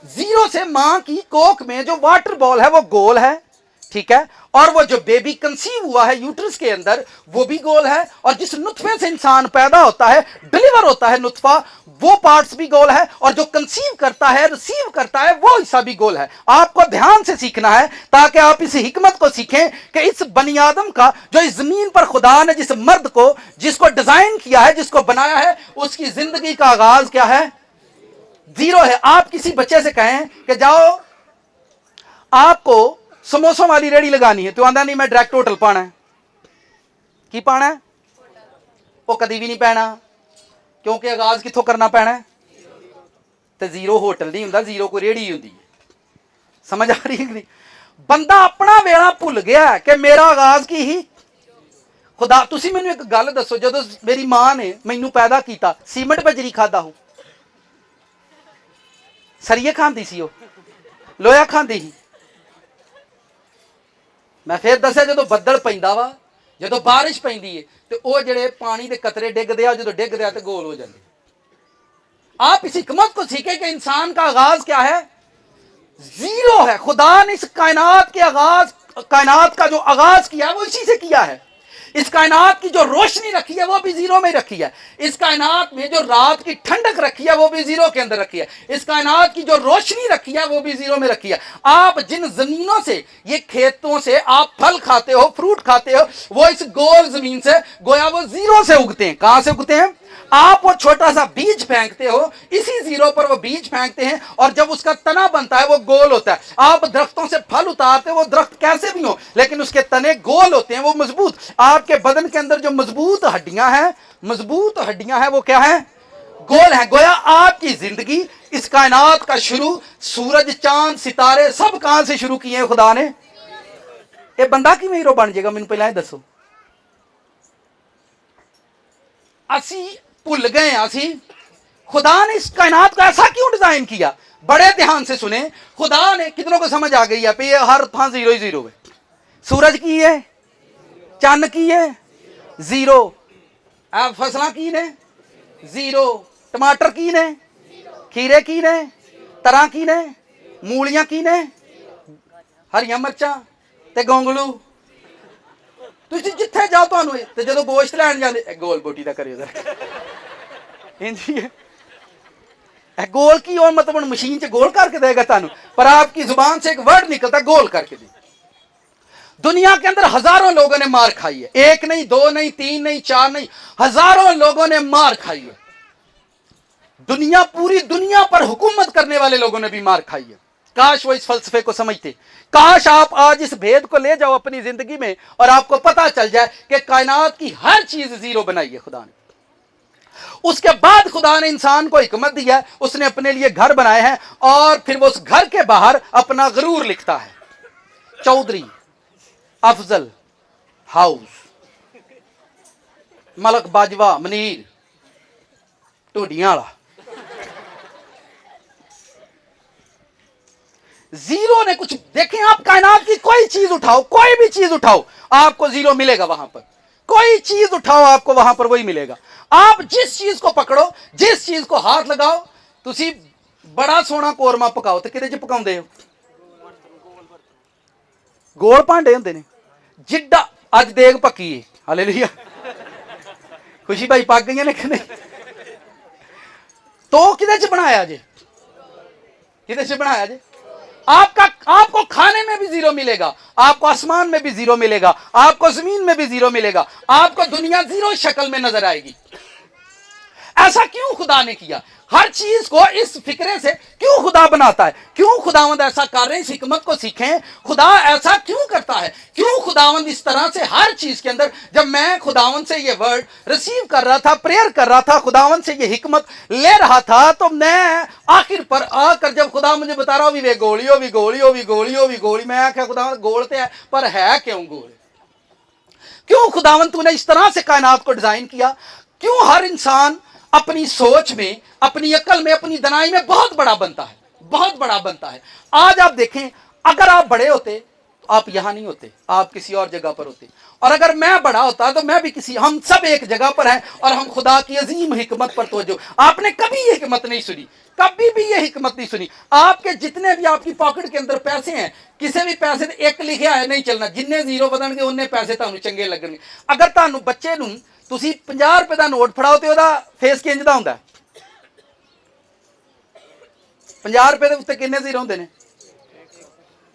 जीरो से। मां की कोख में जो वाटर बॉल है वो गोल है, ठीक है, और वो जो बेबी कंसीव हुआ है यूट्रस के अंदर वो भी गोल है, और जिस नुत्फे से इंसान पैदा होता है, डिलीवर होता है नुत्फा, वो पार्ट्स भी गोल है, और जो कंसीव करता है, रिसीव करता है, वो हिस्सा भी गोल है। आपको ध्यान से सीखना है ताकि आप इस हिकमत को सीखें कि इस बनी आदम का, जो इस जमीन पर खुदा ने जिस मर्द को, जिसको डिजाइन किया है, जिसको बनाया है, उसकी जिंदगी का आगाज क्या है? जीरो है। आप किसी बच्चे से कहें कि जाओ आपको समोसों वाली रेडी लगानी है, तो आंदा नहीं मैं डायरेक्ट होटल पाना है। की पाना है? वो कभी भी नहीं पैना, क्योंकि आगाज कितों करना पैना है। तो जीरो होटल नहीं हुंदा, जीरो कोई रेडी हुंदी है। समझ आ रही है नहीं? बंदा अपना वेला भुल गया कि मेरा आगाज की ही खुदा। तुसी मैनू एक गल दसो, जदों मेरी मां ने मैनू पैदा किया, सीमेंट बजरी खादा हो, सरिये खांदी सी, लोया खांदी सी। मैं फिर दसिया जो बदल पैंदा वा, जो बारिश पैंदी है, तो वो जड़े पानी के कतरे डिगते हैं, जो डिगते हैं तो गोल हो जाते। आप इस हिकमत को सीखे कि इंसान का आगाज क्या है? जीरो है। खुदा ने इस कायनात के आगाज, कायनात का जो आगाज किया है वो इसी से किया है। इस कायनात की जो रोशनी रखी है वो भी जीरो में रखी है। इस कायनात में जो रात की ठंडक रखी है वो भी जीरो के अंदर रखी है। इस कायनात की जो रोशनी रखी है वो भी जीरो में रखी है। आप जिन जमीनों से, ये खेतों से आप फल खाते हो, फ्रूट खाते हो, वो इस गोल जमीन से, गोया वो जीरो से उगते हैं। कहां से उगते हैं? आप वो छोटा सा बीज फेंकते हो, इसी जीरो पर वो बीज फेंकते हैं, और जब उसका तना बनता है वो गोल होता है। आप दरख्तों से फल उतारते हो, वो दरख्त कैसे भी हो, लेकिन उसके तने गोल होते हैं, वो मजबूत। आपके बदन के अंदर जो मजबूत हड्डियां हैं, मजबूत हड्डियां हैं, वो क्या है? गोल है। गोया आपकी जिंदगी, इस कायनात का शुरू, सूरज, चांद, सितारे सब कहां से शुरू किए हैं खुदा ने? ये बंदा किवें हीरो बन जाएगा, मैनूं पहला दसो। असी भुल गए, असी खुदा ने इस कायनात को ऐसा क्यों डिजाइन किया? बड़े ध्यान से सुने। खुदा ने, कितनों को समझ आ गई है पे हर थां जीरो ही जीरो है। सूरज की है, चन्न की है, जीरो। फसलां की ने, जीरो। टमाटर की ने, खीरे की ने, तरां की ने, मूलियां की ने, हरियां मिर्चां ते गोंगलू। तुसीं जिथे जाओ तुहानूं ते जदों गोश्त लैण जांदे, गोल बोटी दा करियो जरा इंजी है। गोल की और मतलब मशीन च गोल करके देगा तुहानूं, पर आपकी जुबान से एक वर्ड निकलता गोल करके दे। दुनिया के अंदर हजारों लोगों ने मार खाई है, एक नहीं, दो नहीं, तीन नहीं, चार नहीं, हजारों लोगों ने मार खाई है। दुनिया, पूरी दुनिया पर हुकूमत करने वाले लोगों ने भी मार खाई है। काश वो इस फलसफे को समझते। काश आप आज इस भेद को ले जाओ अपनी जिंदगी में और आपको पता चल जाए कि कायनात की हर चीज जीरो बनाई है खुदा ने। उसके बाद खुदा ने इंसान को हिकमत दी है, उसने अपने लिए घर बनाए हैं, और फिर वो उस घर के बाहर अपना गरूर लिखता है, चौधरी अफजल हाउस, मलक बाजवा मनीर टोडियां वाला। जीरो ने कुछ देखें, आप कायनात की कोई चीज उठाओ, कोई भी चीज उठाओ, आपको जीरो मिलेगा वहां पर। कोई चीज उठाओ, आपको वहां पर वही मिलेगा। आप जिस चीज को पकड़ो, जिस चीज को हाथ लगाओ, तुसी बड़ा सोना कोरमा पकाओ तो किहदे च पकाउंदे हो? गोल भांडे हुंदे ने। जिड्डा अज देग पक्की है, हालेलुया, खुशी भाई पक गई ने कि नहीं? तो किहदे च बनाया जे? किहदे च बनाया जे? आपको खाने में भी जीरो मिलेगा, आपको आसमान में भी जीरो मिलेगा, आपको जमीन में भी जीरो मिलेगा, आपको दुनिया जीरो शक्ल में नजर आएगी। ऐसा क्यों खुदा ने किया? हर चीज को इस फिक्रे से क्यों खुदा बनाता है? क्यों खुदावंद ऐसा कर रहे हैं? इस हिकमत को सीखें। खुदा ऐसा क्यों करता है? क्यों खुदावंद इस तरह से हर चीज के अंदर? जब मैं खुदावंद से ये वर्ड रिसीव कर रहा था, प्रेयर कर रहा था, खुदावंद से ये हिकमत ले रहा था, तो मैं आखिर पर आकर जब खुदा मुझे बता रहा हो भी वे गोलियो भी गोलियो भी गोलियो भी गोली, मैं क्या खुदावंद गोल तो है, पर है क्यों गोल? क्यों खुदावन तूने इस तरह से कायनात को डिजाइन किया? क्यों हर इंसान अपनी सोच में, अपनी अक्ल में, अपनी दनाई में बहुत बड़ा बनता है, बहुत बड़ा बनता है। आज आप देखें, अगर आप बड़े होते तो आप यहां नहीं होते, आप किसी और जगह पर होते, और अगर मैं बड़ा होता तो मैं भी किसी, हम सब एक जगह पर हैं और हम खुदा की अजीम हिकमत पर तवज्जो। आपने कभी ये हिकमत नहीं सुनी, कभी भी ये हिकमत नहीं सुनी। आपके जितने भी आपकी पॉकेट के अंदर पैसे हैं, किसी भी पैसे ने एक लिखा है नहीं चलना, जिन्ने जीरो बदलणगे उन्ने पैसे ਤੁਹਾਨੂੰ ਚੰਗੇ ਲੱਗਣਗੇ। अगर ਤੁਹਾਨੂੰ ਬੱਚੇ ਨੂੰ ਤੁਸੀਂ 50 ਰੁਪਏ ਦਾ ਨੋਟ ਫੜਾਓ ਤੇ ਉਹਦਾ ਫੇਸ ਕਿੰਜ ਦਾ ਹੁੰਦਾ? 50 ਰੁਪਏ ਦੇ ਉੱਤੇ ਕਿੰਨੇ ਜ਼ੀਰੋ ਹੁੰਦੇ ਨੇ?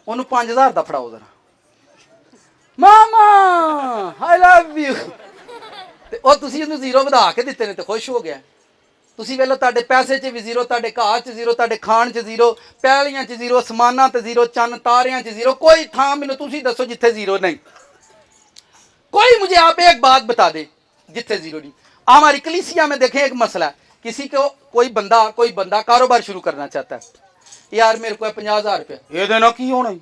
ਉਹਨੂੰ 5000 ਦਾ ਫੜਾਓ ਜ਼ਰਾ, ਮਾਮਾ ਆਈ ਲਵ ਯੂ, ਤੇ ਉਹ ਤੁਸੀਂ ਉਹਨੂੰ ਜ਼ੀਰੋ ਵਧਾ ਕੇ ਦਿੱਤੇ ਨੇ ਤੇ ਖੁਸ਼ ਹੋ ਗਿਆ। ਤੁਸੀਂ ਵੇਖ ਲਓ ਤੁਹਾਡੇ ਪੈਸੇ 'ਚ ਵੀ ਜ਼ੀਰੋ, ਤੁਹਾਡੇ ਘਾਹ 'ਚ ਜ਼ੀਰੋ, ਤੁਹਾਡੇ ਖਾਣ 'ਚ ਜ਼ੀਰੋ, ਪੈਲੀਆਂ 'ਚ ਜ਼ੀਰੋ, ਅਸਮਾਨਾਂ 'ਤੇ ਜ਼ੀਰੋ, ਚੰਨ ਤਾਰਿਆਂ 'ਚ ਜ਼ੀरो, कोई ਥਾਂ ਮੈਨੂੰ ਤੁਸੀਂ ਦੱਸੋ ਜਿੱਥੇ ਜ਼ੀਰੋ नहीं। कोई मुझे आप एक बात बता दे जिथे जीरो नहीं। हमारी कलीसिया में देखें एक मसला है, किसी को कोई बंदा कारोबार शुरू करना चाहता है, यार मेरे को 50,000 रुपया ये देना की होना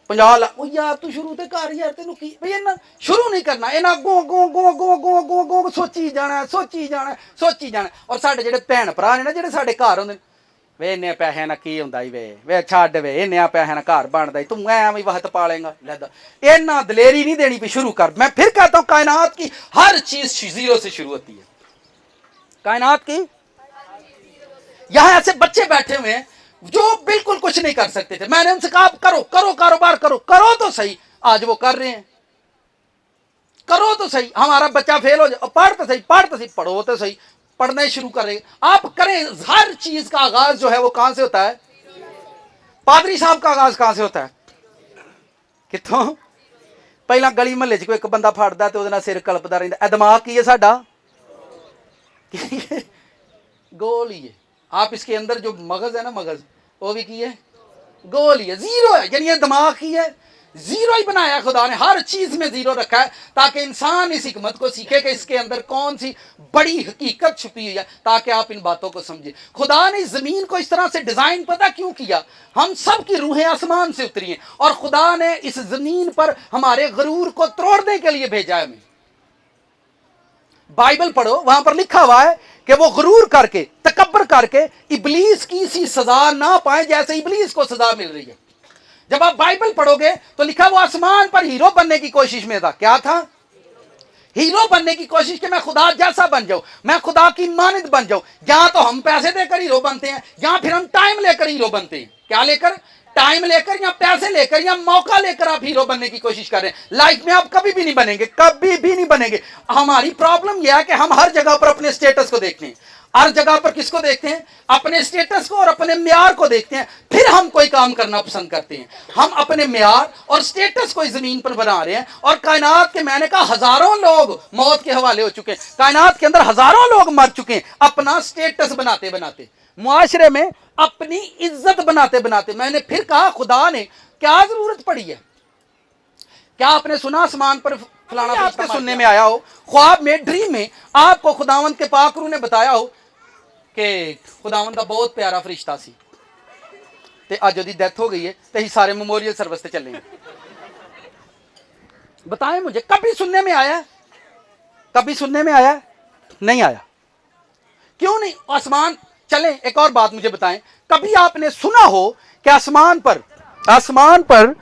50 लाख, ओ यार तू शुरू तो कर यार, तेन की भई इन्ना शुरू नहीं करना, इन्ना गो गो गो गो गो गो गो सोची जाना, सोची जाना, सोची जाना। और साडे जेहड़े भैन भरा ने ना, जेहड़े साडे घर होंदे, वे इन्ने पैसे ना की हुंदा वे छड्ड वे, इन्ने पैसे ना घर बनदा, तू ऐ वक्त पालेगा। इन्ना दलेरी नहीं देनी भी शुरू कर। मैं फिर कहता हूँ, कायनात की हर चीज जीरो से शुरू होती है, कायनात की। यहाँ ऐसे बच्चे बैठे हुए हैं जो बिल्कुल कुछ नहीं कर सकते थे, मैंने उनसे कहा करो करो कारोबार करो, करो तो सही। आज वो कर रहे हैं, करो तो सही। हमारा बच्चा फेल हो जाए, पढ़ तो सही, पढ़ तो सही, पढ़ो तो सही, पढ़ना ही शुरू करें, आप करें। हर चीज का आगाज जो है वो कहां से होता है? पादरी साहब का आगाज कहां से होता है? कितों? पहला गली महल्ले च कोई एक बंदा फड़दा ते ओहदे नाल सिर कलपदा रहिंदा। ए दिमाग की है साडा? गोल ही है। आप इसके अंदर जो मगज है ना, मगज वो भी की है, गोल ही है, जीरो है। यानी ये दिमाग की है, जीरो ही बनाया खुदा ने, हर चीज में जीरो रखा है ताकि इंसान इस हिकमत को सीखे कि इसके अंदर कौन सी बड़ी हकीकत छुपी हुई है, ताकि आप इन बातों को समझे। खुदा ने जमीन को इस तरह से डिजाइन पता क्यों किया? हम सब की रूहें आसमान से उतरी हैं और खुदा ने इस जमीन पर हमारे गरूर को तोड़ने के लिए भेजा है हमें। बाइबल पढ़ो, वहां पर लिखा हुआ है कि वो गरूर करके, तकब्बर करके इबलीस की सी सजा ना पाए जैसे इबलीस को सजा मिल रही है। जब आप बाइबल पढ़ोगे तो लिखा वो आसमान पर हीरो बनने की कोशिश में था। क्या था? हीरो बनने की कोशिश कि मैं खुदा जैसा बन जाऊं, मैं खुदा की मानद बन जाऊं। या तो हम पैसे देकर हीरो बनते हैं, या फिर हम टाइम लेकर हीरो बनते हैं। क्या लेकर? टाइम लेकर, या पैसे लेकर, या मौका लेकर आप हीरो बनने की कोशिश कर रहे हैं। लाइफ में आप कभी भी नहीं बनेंगे, कभी भी नहीं बनेंगे। हमारी प्रॉब्लम यह है कि हम हर जगह पर अपने स्टेटस को देखते हैं, हर जगह पर किसको देखते हैं? अपने स्टेटस को और अपने म्यार को देखते हैं, फिर हम कोई काम करना पसंद करते हैं। हम अपने म्यार और स्टेटस को इस जमीन पर बना रहे हैं। और कायनात के, मैंने कहा, हजारों लोग मौत के हवाले हो चुके हैं, कायनात के अंदर हजारों लोग मर चुके हैं अपना स्टेटस बनाते बनाते, मुआशरे में अपनी इज्जत बनाते बनाते। मैंने फिर कहा, खुदा ने क्या जरूरत पड़ी है? क्या आपने सुना आसमान पर फलाना? आपके सुनने में आया हो, ख्वाब में, ड्रीम में आपको खुदावंद के पाक रूह ने बताया हो कि खुदावंद का बहुत प्यारा फरिश्ता सी ते अज उसकी डेथ हो गई है, तो ही सारे मेमोरियल सर्विस से चले हैं। बताएं मुझे, कभी सुनने में आया? कभी सुनने में आया? नहीं आया। क्यों नहीं? आसमान चलें। एक और बात मुझे बताएं, कभी आपने सुना हो कि आसमान पर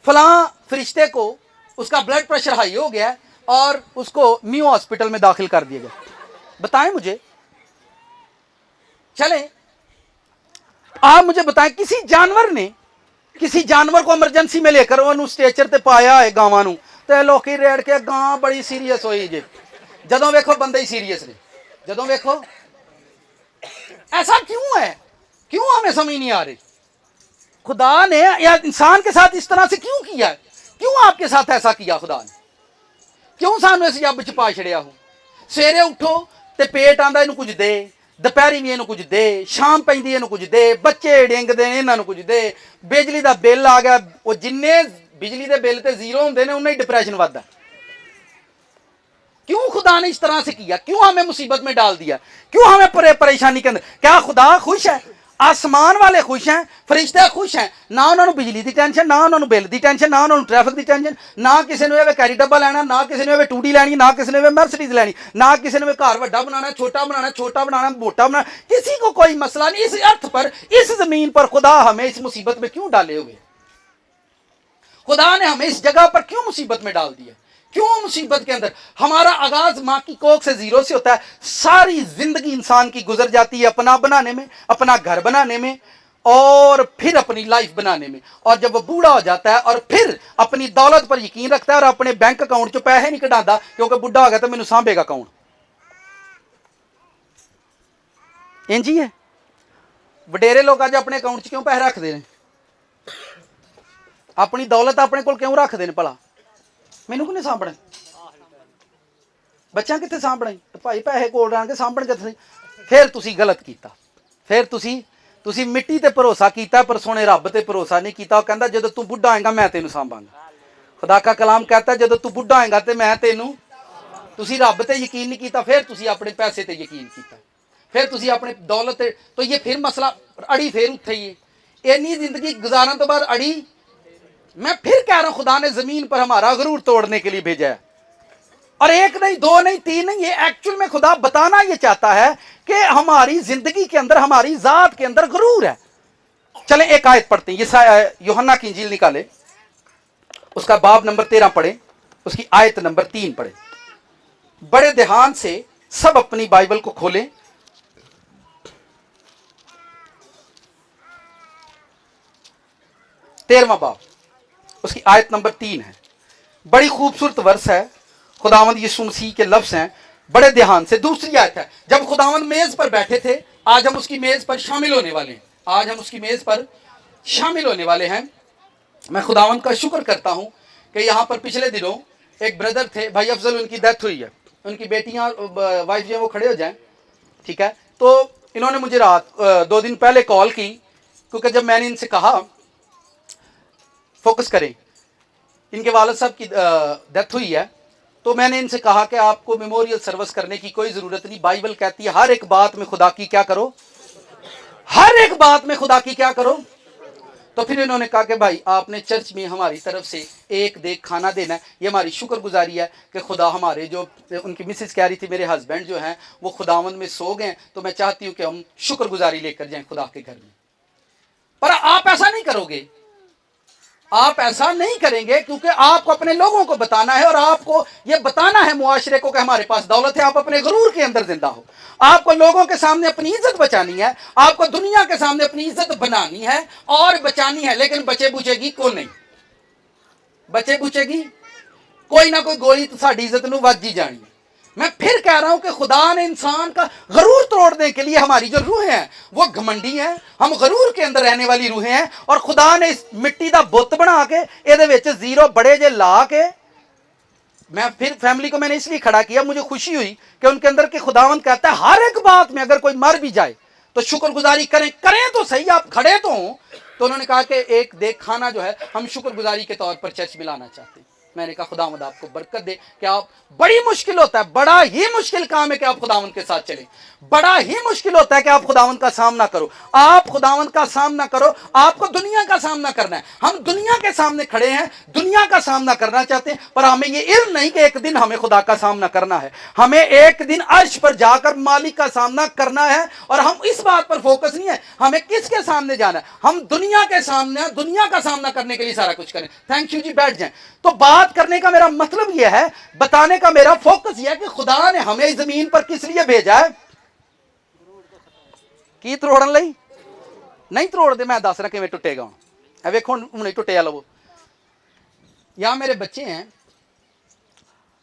फलां फरिश्ते को उसका ब्लड प्रेशर हाई हो गया और उसको मियो हॉस्पिटल में दाखिल कर दिया गया? बताएं मुझे, चलें। आप मुझे बताएं, किसी जानवर को इमरजेंसी में लेकर उन्होंने स्ट्रेचर ते पाया है गावां नूं, ते लोकी रेड़ के गां बड़ी सीरीयस होई जे, जदों वेखो बंदे ही सीरीयस ने, जदों वेखो। ऐसा क्यों है? क्यों हमें समझ नहीं आ रही? खुदा ने या इंसान के साथ इस तरह से क्यों किया? क्यों आपके साथ ऐसा किया खुदा ने? क्यों सानू इस जब च पा छड़िया हो? सवेरे उठो ते पेट आंदा इनू कुछ दे, दोपहरी भी इनू कुछ दे, शाम पैंदी इनू कुछ दे, बच्चे डेंगदे ने इन्हां नू कुछ दे, बिजली दा बिल आ गया, वो जिन्ने बिजली दे बिल ते जीरो होंदे ने उन्ना ही डिप्रेशन वधदा। क्यों खुदा ने इस तरह से किया? क्यों हमें मुसीबत में डाल दिया? क्यों हमें परेशानी के अंदर? क्या खुदा खुश है? आसमान वाले खुश हैं, फरिश्ते खुश हैं, ना उन्होंने बिजली की टेंशन, ना उन्होंने बिल की टेंशन, ना उन्होंने ट्रैफिक की टेंशन, ना किसी ने कैरी डब्बा लेना, ना किसी ने टूडी लैनी, ना किसी ने मर्सिडीज लैनी, ना किसी ने घर वड्डा बनाना, छोटा बनाना, मोटा बनाना, किसी को कोई मसला नहीं। इस अर्थ पर, इस जमीन पर खुदा हमें इस मुसीबत में क्यों डाले हुए? खुदा ने हमें इस जगह पर क्यों मुसीबत में डाल दिया? क्यों मुसीबत के अंदर? हमारा आगाज माँ की कोख से जीरो से होता है। सारी जिंदगी इंसान की गुजर जाती है अपना बनाने में, अपना घर बनाने में, और फिर अपनी लाइफ बनाने में। और जब वो बूढ़ा हो जाता है और फिर अपनी दौलत पर यकीन रखता है और अपने बैंक अकाउंट चो पैसे नहीं कढ़ाता, क्योंकि बुढ़ा हो गया तो मैनू सांभेगा कौन? इंज ही है। वडेरे लोग अज अपने अकाउंट च क्यों पैसे रखते हैं? अपनी दौलत अपने को क्यों रखते हैं भला? मैनू किन्ने सांभना? बच्चा कितने सांभना? तो भाई पैसे कोल रख के सांभण कितने? फिर तुसी गलत किया। फिर तुसी मिट्टी ते भरोसा किया, पर सोने रब ते भरोसा नहीं किया। वो कहता जब तू बुढ़ा होएगा मैं तेनू सांभांगा। खुदा का कलाम कहता जब तू बुढ़ा होएगा तो मैं तेनू। तुसी रब ते यकीन नहीं किया, फिर तुसी अपने पैसे ते यकीन किया, फिर तुसी अपने दौलत ते। तो ये फिर मसला अड़ी फिर उत्थे ही है। इन्नी जिंदगी गुजारन तो बाद अड़ी। मैं फिर कह रहा हूं, खुदा ने जमीन पर हमारा गरूर तोड़ने के लिए भेजा है। और एक नहीं, दो नहीं, तीन नहीं, ये एक्चुअल में खुदा बताना ये चाहता है कि हमारी जिंदगी के अंदर, हमारी जात के अंदर गरूर है। चलें एक आयत पढ़ते हैं। ये यूहन्ना की इंजील निकाले, उसका बाब नंबर 13 पढ़े, उसकी आयत नंबर 3 पढ़े। बड़े ध्यान से सब अपनी बाइबल को खोलें। तेरहवां बाब, उसकी आयत नंबर 3 है। बड़ी खूबसूरत वर्ष है, खुदावंद यीशु मसीह के लफ्ज हैं। बड़े ध्यान से दूसरी आयत है। जब खुदावंद मेज पर बैठे थे, आज हम उसकी मेज पर शामिल होने वाले हैं। आज हम उसकी मेज पर शामिल होने वाले हैं। मैं खुदावंद का शुक्र करता हूं कि यहाँ पर पिछले दिनों एक ब्रदर थे, भाई अफजल, उनकी डेथ हुई है। उनकी बेटियां, वाइफ जो है वो खड़े हो जाएं, ठीक है। तो इन्होंने मुझे रात 2 दिन पहले कॉल की, क्योंकि जब मैंने इनसे कहा फोकस करें, इनके वालिद साहब की डेथ हुई है, तो मैंने इनसे कहा कि आपको मेमोरियल सर्विस करने की कोई ज़रूरत नहीं। बाइबल कहती है हर एक बात में खुदा की क्या करो, हर एक बात में खुदा की क्या करो। तो फिर इन्होंने कहा कि भाई आपने चर्च में हमारी तरफ से एक देख खाना देना है। ये हमारी शुक्रगुजारी है कि खुदा हमारे, जो उनकी मिसेस कह रही थी मेरे हस्बैंड जो हैं वो खुदावंद में सो गए, तो मैं चाहती हूँ कि हम शुक्रगुजारी लेकर जाएं खुदा के घर में। पर आप ऐसा नहीं करोगे, आप ऐसा नहीं करेंगे, क्योंकि आपको अपने लोगों को बताना है और आपको यह बताना है मुआशरे को कि हमारे पास दौलत है। आप अपने गुरूर के अंदर जिंदा हो। आपको लोगों के सामने अपनी इज्जत बचानी है, आपको दुनिया के सामने अपनी इज्जत बनानी है और बचानी है। लेकिन बचे बुचेगी कौन नहीं? बचे बुचेगी कोई ना कोई गोली तो साड़ी इज्जत नूं वज ही जानी है। मैं फिर कह रहा हूं कि खुदा ने इंसान का गरूर तोड़ने के लिए, हमारी जो रूहें हैं वो घमंडी हैं, हम गरूर के अंदर रहने वाली रूहें हैं, और खुदा ने इस मिट्टी का बुत बना के ਇਹਦੇ ਵਿੱਚ जीरो बड़े जे ला के, मैं फिर फैमिली को मैंने इसलिए खड़ा किया, मुझे खुशी हुई कि उनके अंदर के खुदावंद कहता है हर एक बात में अगर कोई मर भी जाए तो शुक्रगुजारी करें तो सही, आप खड़े तो हों। तो उन्होंने कहा कि एक देख खाना जो है हम शुक्रगुजारी के तौर पर चर्च में लाना चाहते हैं। मैंने कहा खुदावंद आपको बरकत दे कि आप, बड़ी मुश्किल होता है, बड़ा ही मुश्किल काम है कि आप खुदावंद के साथ चलें। बड़ा ही मुश्किल होता है कि आप खुदावंद का सामना करो। आप खुदावंद का सामना करो, आपको दुनिया का सामना करना है। हम दुनिया के सामने खड़े हैं, दुनिया का सामना करना चाहते हैं, पर हमें ये इल्म नहीं कि एक दिन हमें खुदा का सामना करना है। हमें एक दिन अर्श पर जाकर मालिक का सामना करना है, और हम इस बात पर फोकस नहीं है हमें किसके सामने जाना है। हम दुनिया के सामने, दुनिया का सामना करने के लिए सारा कुछ करें। थैंक यू जी, बैठ जाएं। तो बात करने का मेरा मतलब यह है, बताने का मेरा फोकस यह है कि खुदा ने हमें इस जमीन पर किस लिए भेजा है। की तरोड़न लई नहीं तरोड़ते, मैं दस रहा कि टुटेगा हूं। वेखो हूं नहीं टुटिया लवो। यहां मेरे बच्चे हैं,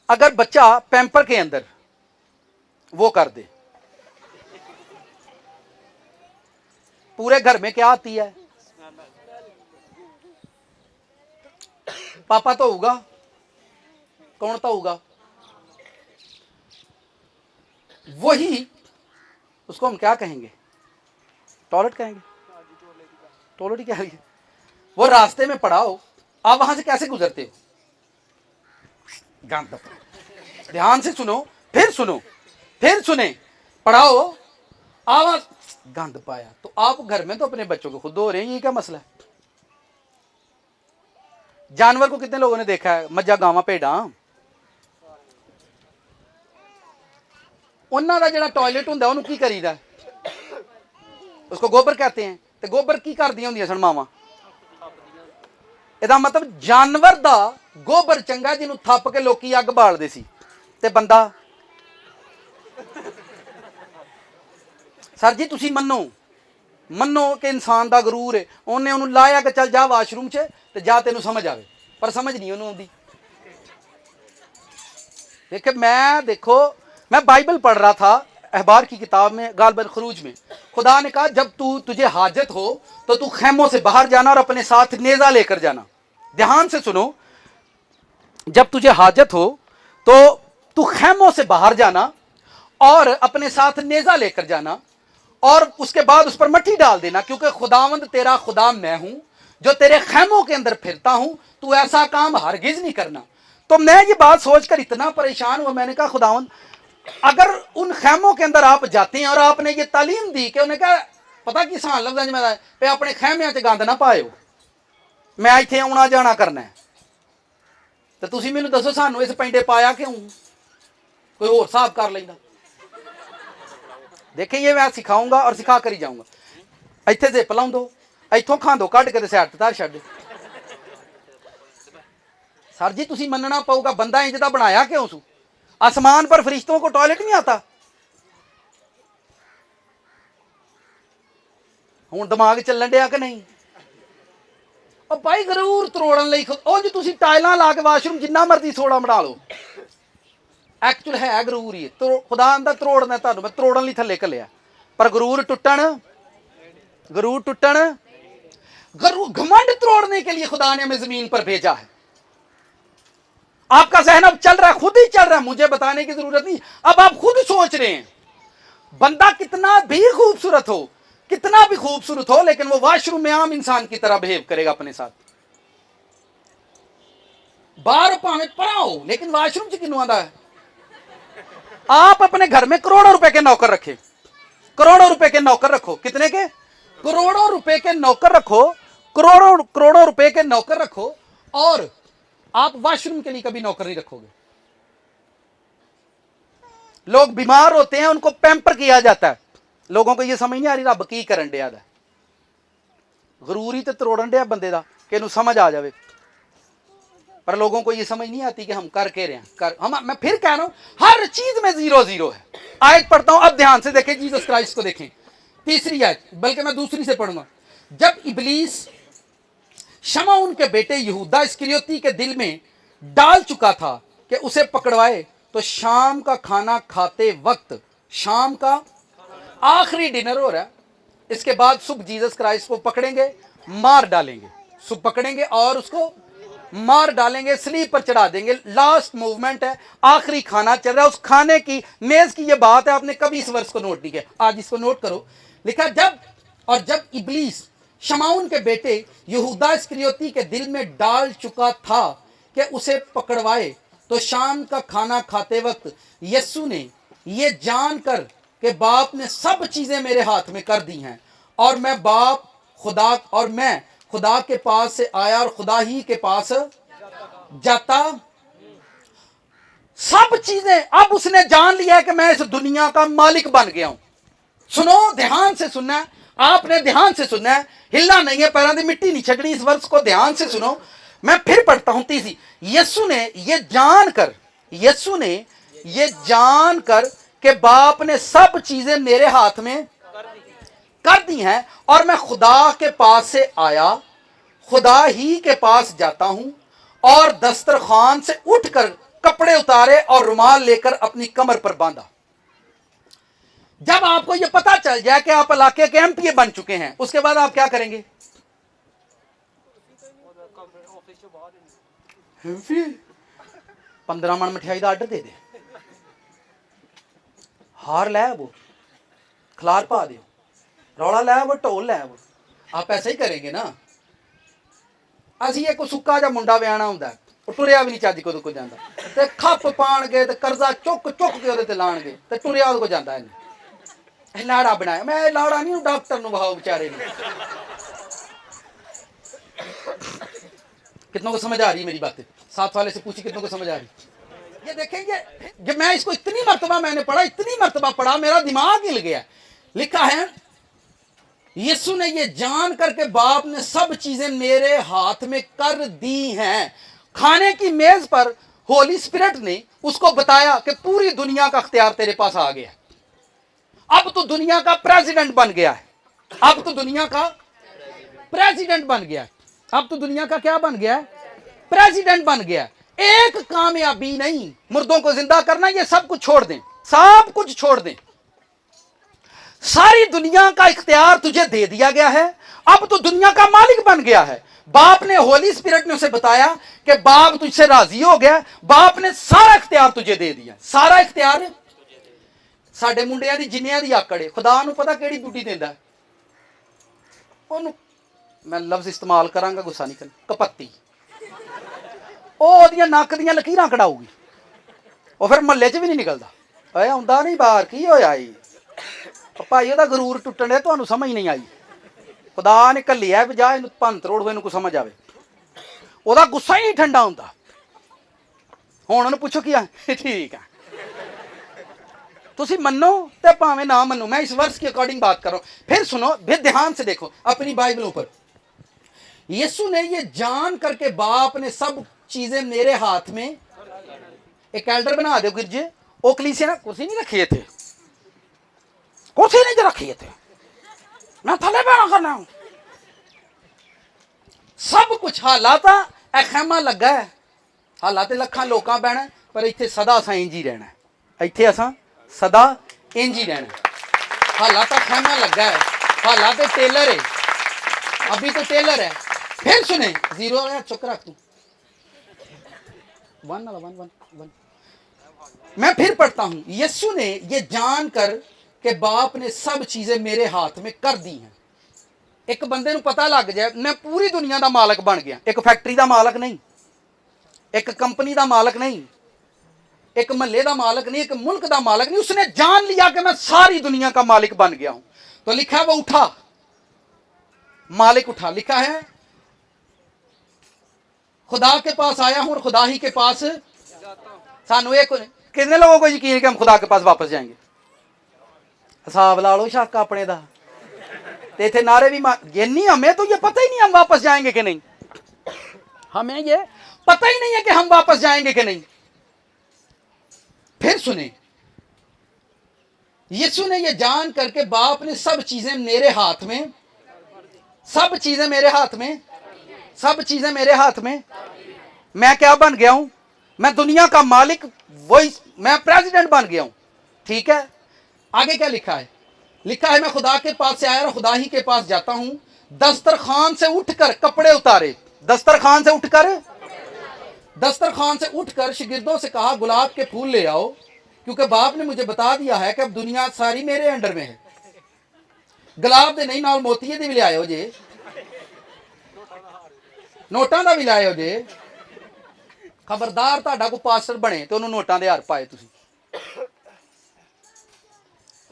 अगर बच्चा पैंपर के अंदर वो कर दे, पूरे घर में क्या आती है? पापा तो होगा, कौन तो होगा? वही, उसको हम क्या कहेंगे? टॉयलेट कहेंगे। टॉयलेट ही क्या है? वो रास्ते में पड़ा हो, आप वहां से कैसे गुजरते हो? गंद। ध्यान से सुनो, फिर सुनो, फिर सुने। पड़ा हो, आवाज गंद पाया। तो आप घर में तो अपने बच्चों को खुद धो रहे हैं, ये क्या मसला है? जानवर को कितने लोगों ने देखा है, मज्जा गावां भेड़ा, उन्हां दा जिहड़ा टॉयलेट हुंदा उहनूं की करीदा, उसको गोबर कहते हैं। ते गोबर की करदियां हुंदियां सन मावां? ਇਹਦਾ मतलब जानवर दा गोबर चंगा जिन्हों थप के लोग अग बालते सी। ते बंदा सर जी तुसी मनो कि इंसान दा गरूर है, उन्हें उन्होंने लाया कि चल जा वाशरूम च ते जा तेनों समझ आवे, पर समझ नहीं उन्होंने आती। देखो मैं बाइबल पढ़ रहा था अहबार की किताब में, गालिबन खरूज में। खुदा ने कहा जब तुझे हाजत हो तो तू खैमों से बाहर जाना और अपने साथ नेजा लेकर जाना। ध्यान से सुनो, जब तुझे हाजत हो तो तू खैमों से बाहर जाना और अपने साथ नेजा लेकर जाना, और उसके बाद उस पर मट्टी डाल देना, क्योंकि खुदावंद तेरा खुदा मैं हूं जो तेरे खैमों के अंदर फिरता हूं, तू ऐसा काम हरगिज नहीं करना। तो मैं ये बात सोचकर इतना परेशान हुआ, मैंने कहा खुदावंद अगर उन खैमों के अंदर आप जाते हैं और आपने ये तालीम दी कि उन्हें कहा पता कि सान लफ्ज़ में पे अपने खैमियां च गंद ना पायो, मैं इत्थे आना जाना करना है, तो तुसी मैनूं दसो सानू इस पेंडे पाया क्यों? कोई होर हिसाब कर लेंदा। देखिए ये मैं सिखाऊंगा और सिखा कर ही जाऊंगा। इत्थे जिप लाउं दो, इत्थों खांदो कढ़ के साइड ते धर छड्ड। सर जी तुसी मनना पऊगा बंदा इंज दा बनाया क्यों सू? आसमान पर फरिश्तों को टॉयलेट नहीं आता? हुण दिमाग चलन दिया कि नहीं? और भाई गरूर तरोड़न लई जी तुसी टाइलां ला के वाशरूम जिन्ना मर्जी सोड़ा बना लो, एक्चुअल है गरूर ही। तो खुदा आंदा तरोड़ना तुहानूं मैं तरोड़न लई थल्ले घल्लिया, पर गरूर टुटण गरूर घमंड तोड़ने के लिए खुदा ने हमें जमीन पर भेजा है। आपका जहन अब चल रहा है, खुद ही चल रहा है, मुझे बताने की जरूरत नहीं। अब आप खुद सोच रहे हैं बंदा कितना भी खूबसूरत हो, कितना भी खूबसूरत हो, लेकिन वो वाशरूम में आम इंसान की तरह बिहेव करेगा अपने साथ। बाहर भावे परा हो लेकिन वाशरूम च किनू आंदा है। आप अपने घर में करोड़ों रुपए के नौकर रखे, करोड़ों रुपए के नौकर रखो। कितने के? करोड़ों रुपए के नौकर रखो, करोड़ों रुपए के नौकर रखो, और आप वाशरूम के लिए कभी नौकर नहीं रखोगे। लोग बीमार होते हैं, उनको पैम्पर किया जाता है। लोगों को यह समझ नहीं आ रही रब की करन दिया दा। गरूर ही तो तरोड़न दिया बंदे दा कि इन्हू समझ आ जाए, पर लोगों को यह समझ नहीं आती कि हम कर के रहे हैं। मैं फिर कह रहा हूं हर चीज में 0-0 है। आयत पढ़ता हूं, अब ध्यान से देखें, जीसस क्राइस्ट को देखें, तीसरी आयत, बल्कि मैं दूसरी से पढ़ूंगा। जब इबलीस शमऊन के बेटे यहूदा इस्करियोती के दिल में डाल चुका था कि उसे पकड़वाए, तो शाम का खाना खाते वक्त, शाम का आखिरी डिनर हो रहा है, इसके बाद सुबह जीसस क्राइस्ट को पकड़ेंगे, मार डालेंगे। सुबह पकड़ेंगे और उसको मार डालेंगे, स्लीप पर चढ़ा देंगे। लास्ट मूवमेंट है, आखिरी खाना चल रहा है। उस खाने की मेज की ये बात है, आपने कभी इस वर्ष को नोट नहीं किया, आज इसको नोट करो। लिखा जब इबलीस शमऊन के बेटे यहूदा इस्करियोती के दिल में डाल चुका था कि उसे पकड़वाए, तो शाम का खाना खाते वक्त यीशु ने ये जानकर कि बाप ने सब चीजें मेरे हाथ में कर दी हैं, और मैं खुदा के पास से आया और खुदा ही के पास जाता। सब चीजें अब उसने जान लिया है कि मैं इस दुनिया का मालिक बन गया हूं। सुनो, ध्यान से सुनना है, आपने ध्यान से सुनना है, हिलना नहीं है, पैरों की मिट्टी नहीं छकनी। इस वर्ष को ध्यान से सुनो, मैं फिर पढ़ता हूं तीसरी। यीशु ने ये जानकर कि बाप ने सब चीजें मेरे हाथ में कर दी हैं, और मैं खुदा के पास से आया, खुदा ही के पास जाता हूं, और दस्तरखान से उठकर कपड़े उतारे और रुमाल लेकर अपनी कमर पर बांधा। जब आपको यह पता चल जाए कि आप इलाके के एमपीए बन चुके हैं, उसके बाद आप क्या करेंगे? 15 मन मिठाई का आर्डर दे दे, हार लै वो, खलार पा दो, रौला लै वो, ढोल लै वो। आप ऐसा ही करेंगे ना। असी एक सुक्का जा मुंडा व्याहना हुंदा, टुरिया भी नहीं चज को को जांदा, ते खप पाणगे ते कर्जा चुक के उहदे ते लाणगे ते टुरिया उहदे को जांदा है। लाड़ा बनाया। मैं लाड़ा नहीं हूं, डॉक्टर नु बहाओ बेचारे ने। कितनों को समझ आ रही है मेरी बातें? साथ वाले से पूछी कितनों को समझ आ रही? ये देखेंगे, जब मैं इसको इतनी मर्तबा मैंने पढ़ा, इतनी मर्तबा पढ़ा, मेरा दिमाग हिल गया। लिखा है यीशु ने ये जान करके बाप ने सब चीजें मेरे हाथ में कर दी हैं। खाने की मेज पर होली स्पिरिट ने उसको बताया कि पूरी दुनिया का अख्तियार तेरे पास आ गया, अब तो दुनिया का प्रेसिडेंट बन गया है, अब तो दुनिया का प्रेसिडेंट बन गया है, अब तो दुनिया का क्या बन गया है? प्रेसिडेंट बन गया है। एक कामयाबी नहीं, मुर्दों को जिंदा करना, ये सब कुछ छोड़ दें, सब कुछ छोड़ दें। सारी दुनिया का इख्तियार तुझे दे दिया गया है, अब तो दुनिया का मालिक बन गया है। बाप ने, होली स्पिरिट ने उसे बताया कि बाप तुझसे राजी हो गया, बाप ने सारा इख्तियार तुझे दे दिया, सारा इख्तियार। साडे मुंडियां दी जिन्नियां दी आकड़ है, खुदा नूं पता किहड़ी ड्यूटी देंदा है ओनू, मैं लफ्ज इस्तेमाल करांगा, गुस्सा नहीं करना, कपत्ती। ओहदियां नक दियां लकीरां कढाऊगी, ਉਹ ਫਿਰ ਮਹੱਲੇ 'ਚ ਵੀ ਨਹੀਂ ਨਿਕਲਦਾ। ਓਏ ਆਉਂਦਾ ਨਹੀਂ ਬਾਹਰ, ਕੀ ਹੋਇਆ ਈ ਭਾਈ? ਉਹਦਾ ਗਰੂਰ ਟੁੱਟਣ ਡਿਆ, ਤੁਹਾਨੂੰ ਸਮਝ ਨਹੀਂ ਆਈ। ਖੁਦਾ ਨੇ ਘੱਲਿਆ ਵੀ ਜਾ ਇਹਨੂੰ ਭੰਨ ਤਰੋੜ ਹੋਏ ਨੂੰ ਕੋਈ ਸਮਝ ਆਵੇ। ਉਹਦਾ ਗੁੱਸਾ ਹੀ ਨਹੀਂ ਠੰਡਾ ਹੁੰਦਾ। ਹੁਣ ਉਹਨੂੰ ਪੁੱਛੋ ਕੀ ਆ, ਠੀਕ ਆ, ਤੁਸੀਂ ਮੰਨੋ ਤੇ ਭਾਵੇਂ ਨਾ ਮੰनो, मैं इस वर्ष के अकॉर्डिंग बात कर रहा हूं। फिर सुनो, फिर ध्यान से देखो अपनी बाइबलों पर। यीशु ने ये जान करके बाप ने सब चीजें मेरे हाथ में, एक एल्डर बना दो गिरजे, ओ कलीसिया ना कुर्सी नहीं रखी थे, कुर्सी नहीं रखी थे, मैं थले बैठा करना हूं। सब कुछ हालात खैमा लगा है, हालात लखा लोग बहना, पर इतने सदा असा इंज ही रहना है, इतने असा सदा इंज ही रहना। हालात खैमा लगा है, हालात टेलर है, अभी तो टेलर है। फिर सुने, जीरो है, चुक रख तू, वन वाला, वन वन वन। मैं फिर पढ़ता हूं, यीशु ने ये जान कर कि बाप ने सब चीजें मेरे हाथ में कर दी हैं। एक बंदे नूं पता लग जाए मैं पूरी दुनिया का मालक बन गया, एक फैक्ट्री का मालक नहीं, एक कंपनी का मालक नहीं, एक महल्ले का मालक नहीं, एक मुल्क का मालक नहीं, उसने जान लिया कि मैं सारी दुनिया का मालिक बन गया हूं। तो लिखा है वो उठा, मालिक उठा। लिखा है खुदा के पास आया हूं और खुदा ही के पास सानू। एक कितने लोगों को यकीन है कि हम खुदा के पास वापस जाएंगे? हिसाब ला लो शक अपने दा। ते थे नारे भी ये नहीं, हमें तो ये पता ही नहीं हम वापस जाएंगे कि नहीं, हमें ये पता ही नहीं है कि हम वापस जाएंगे कि नहीं। फिर सुने, यीशु ने ये जान करके बाप ने सब चीजें मेरे हाथ में, सब चीजें मेरे हाथ में, सब चीजें मेरे हाथ में। मैं क्या बन गया हूं? मैं दुनिया का मालिक, वही मैं प्रेसिडेंट बन गया हूं। ठीक है, आगे क्या लिखा है? लिखा है मैं खुदा के पास से आया और खुदा ही के पास जाता हूं। दस्तरखान से उठकर कपड़े उतारे, दस्तरखान से उठकर, दस्तरखान से उठकर शागिर्दों से कहा गुलाब के फूल ले आओ, क्योंकि बाप ने मुझे बता दिया है कि अब दुनिया सारी मेरे अंडर में है। गुलाब दे नहीं नाल मोतिये दे भी ले आयो जे, नोटां दा भी ले आयो जे। खबरदार तुहाडा कोई पास्टर बने तो उन्होंने नोटां दे हार पाए तुसीं।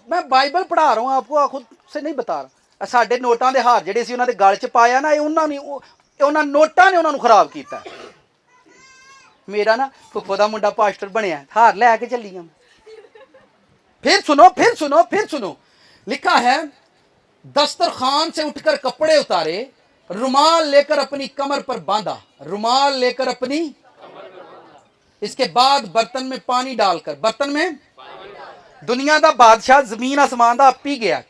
मैं बाइबल पढ़ा रहा हूं आपको, खुद से नहीं बता रहा। साडे नोटां दे हार जिहड़े सी उन्हां दे गल च पाया ना, उन्हां नोटां ने उन्हां नूं खराब कीता। मेरा ना फुफ्फो दा मुंडा पास्टर बनया, हार लैके चली आ। फिर सुनो, फिर सुनो, फिर सुनो। लिखा है दस्तरखान से उठकर कपड़े उतारे, रुमाल लेकर अपनी कमर पर बांधा, रुमाल लेकर अपनी, इसके बाद बर्तन में पानी डालकर, बर्तन में दुनिया का बादशाह जमीन आसमान का आप ही गया,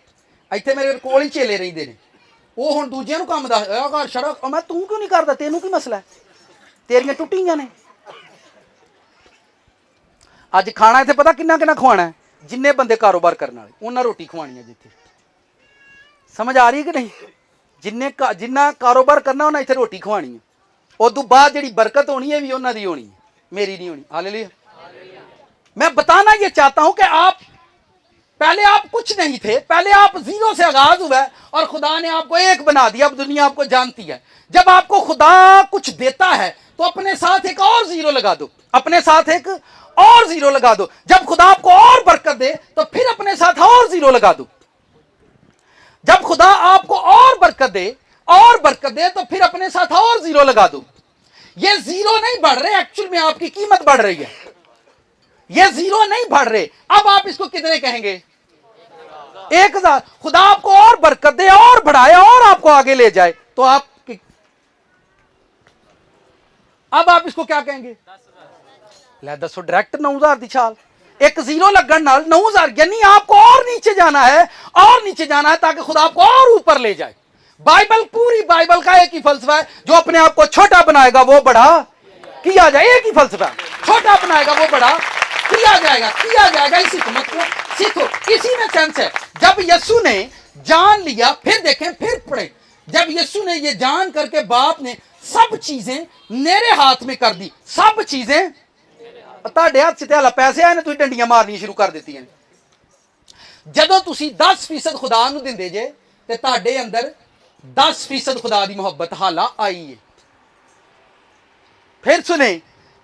इतने मेरे कोल ही चेले रहिंदे ने, वो हुण दूजियां नूं काम दस शड़क, मैं तू क्यों नहीं करदा, तेनू की मसला है, तेरियां टुट्टियां ने। अज खाना इत्थे पता किन्ना किन्ना खवाना है? जिन्ने बंदे कारोबार करने वाले उन्हें रोटी खवानी है जिथे। समझ आ रही है कि नहीं? जिन्ना कारोबार करना उन्हें इत्थे रोटी खवानी है। उदों बाद जिहड़ी बरकत होनी है भी उन्हां दी होनी है, मेरी नहीं होनी। हालेलुया। मैं बताना ये चाहता हूं कि आप पहले आप कुछ नहीं थे, पहले आप जीरो से आगाज हुआ है और खुदा ने आपको एक बना दिया। अब दुनिया आपको जानती है। जब आपको खुदा कुछ देता है तो अपने साथ एक और जीरो लगा दो, अपने साथ एक और जीरो लगा दो। जब खुदा आपको और बरकत दे तो फिर अपने साथ और जीरो लगा दो। जब खुदा आपको और बरकत दे तो फिर अपने साथ और जीरो लगा दो। ये जीरो नहीं बढ़ रहे, एक्चुअल में आपकी कीमत बढ़ रही है। ये जीरो नहीं बढ़ रहे। अब आप इसको कितने कहेंगे? 1000। खुदा आपको और बरकत दे और बढ़ाए और आपको आगे ले जाए तो आप अब आप इसको क्या कहेंगे? ले दसो डायरेक्ट 9000 दी छाल, एक जीरो लगन नाल 9000, यानी आपको और नीचे जाना है ताकि खुदा आपको और ऊपर ले जाए। बाइबल, पूरी बाइबल का एक ही फलसफा है, जो अपने आप को छोटा बनाएगा वो बड़ा किया जाए। एक ही फलसफा, छोटा बनाएगा वो बड़ा किया जाएगा। इसी को मतलब सीखो, इसी में सेंस है। जब यीशु ने जान लिया, फिर देखें, फिर पढ़े, जब यीशु ने ये जान करके बाप ने सब चीजें मेरे हाथ में कर दी, सब चीजें ਤੁਹਾਡੇ ਹੱਥ 'ਚ ਤੇ ਹਾਲਾ ਪੈਸੇ ਆਏ ਨੇ, ਤੁਸੀਂ ਡੰਡੀਆਂ ਮਾਰਨੀਆਂ ਸ਼ੁਰੂ ਕਰ ਦਿੱਤੀਆਂ ਨੇ। ਜਦੋਂ ਤੁਸੀਂ 10% ਖੁਦਾ ਨੂੰ ਦਿੰਦੇ ਜੇ ਤੇ ਤੁਹਾਡੇ ਅੰਦਰ 10% खुदा की मोहब्बत हाला आई है। फिर सुने,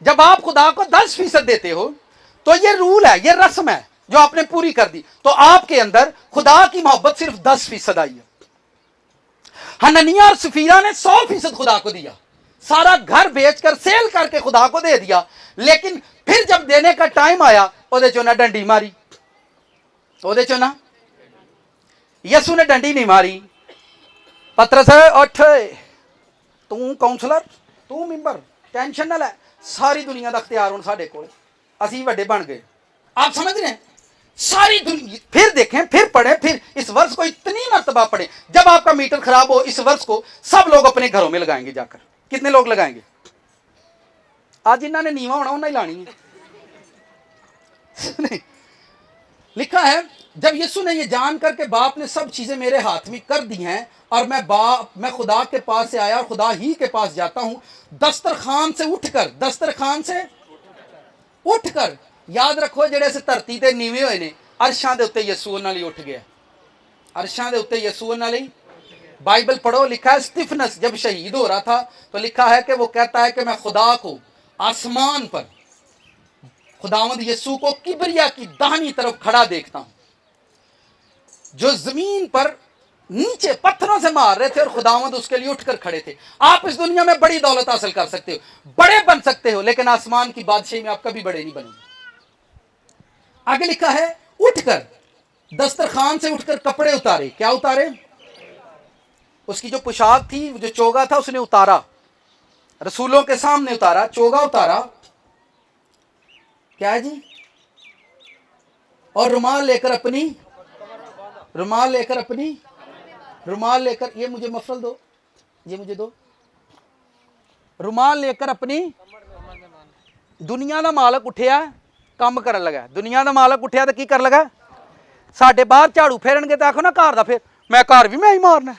जब आप खुदा को 10% देते हो तो ये रूल है, ये रस्म है जो आपने पूरी कर दी, तो आपके अंदर खुदा की मोहब्बत सिर्फ 10% आई है। हननिया और सफीरा ने 100% खुदा को दिया, सारा घर बेचकर सेल करके खुदा को दे दिया, लेकिन फिर जब देने का टाइम आया ओदे चो ना डंडी मारी, ओदे चो ना यसू ने डंडी नहीं मारी। पतरस उठ, तू काउंसलर, तू मैंबर, टेंशन ना लै, सारी दुनिया का अख्तियार हुण साडे कोल, असीं वड्डे बन गए। आप समझ रहे हैं? सारी दुनिया। फिर देखें, फिर पढ़ें, फिर इस वर्ष को इतनी मर्तबा पढ़ें, जब आपका मीटर खराब हो इस वर्ष को सब लोग अपने घरों में लगाएंगे जाकर। कितने लोग लगाएंगे? आज इन्होंने नीवा होना उन्हें ही लानी है। लिखा है, जब यीशु ने ये जान करके बाप ने सब चीजें मेरे हाथ में कर दी हैं और मैं खुदा के पास से आया और खुदा ही के पास जाता हूं, दस्तरखान से उठकर, याद रखो जेड़े से धरती ते नीवे हुए ने, अरशां दे उत्ते यीशु उन्हां लई उठ गया, अरशां दे उत्ते यीशु उन्हां लई। बाइबल पढ़ो, लिखा है स्टिफनस जब शहीद हो रहा था तो लिखा है कि वो कहता है कि मैं खुदा को आसमान पर, खुदावंद यीशु को किबरिया की दाहिनी तरफ खड़ा देखता हूं, जो जमीन पर नीचे पत्थरों से मार रहे थे और खुदावंद उसके लिए उठकर खड़े थे। आप इस दुनिया में बड़ी दौलत हासिल कर सकते हो, बड़े बन सकते हो, लेकिन आसमान की बादशाही में आप कभी बड़े नहीं बनेंगे। आगे लिखा है, उठकर, दस्तरखान से उठकर कपड़े उतारे। क्या उतारे? उसकी जो पोशाक थी, जो चोगा था, उसने उतारा, रसूलों के सामने उतारा, चोगा उतारा, क्या है जी, और रुमाल लेकर ये मुझे मफरल दो, ये मुझे दो, रुमाल लेकर अपनी, दुनिया का मालक उठिया काम कर लगा, दुनिया का मालक उठिया तो की कर लगा? साडे बाहर झाड़ू फेरनगे तो आखो ना घर का, फिर मैं घर भी मैं ही मारना,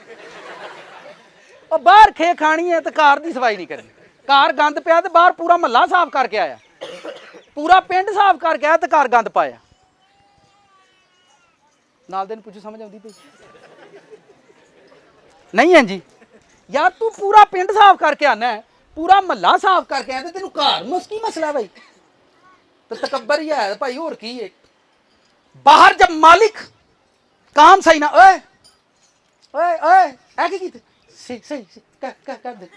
और बाहर खे खानी है तो घर की सफाई नहीं करनी, घर गंद पिया तो बाहर पूरा महला साफ करके आया, पूरा पिंड साफ करके आया तो घर गंद पाया। नाल दिन पूछो, समझ आती पई नहीं है जी? यार तू पूरा पिंड साफ करके आना है, पूरा महला साफ करके आया, तेन घर मुस्की मसला भाई, तो तकबर ही है भाई, और की है? बाहर जब मालिक काम सही ना, ओए ओए ओए ऐ सही कर दे,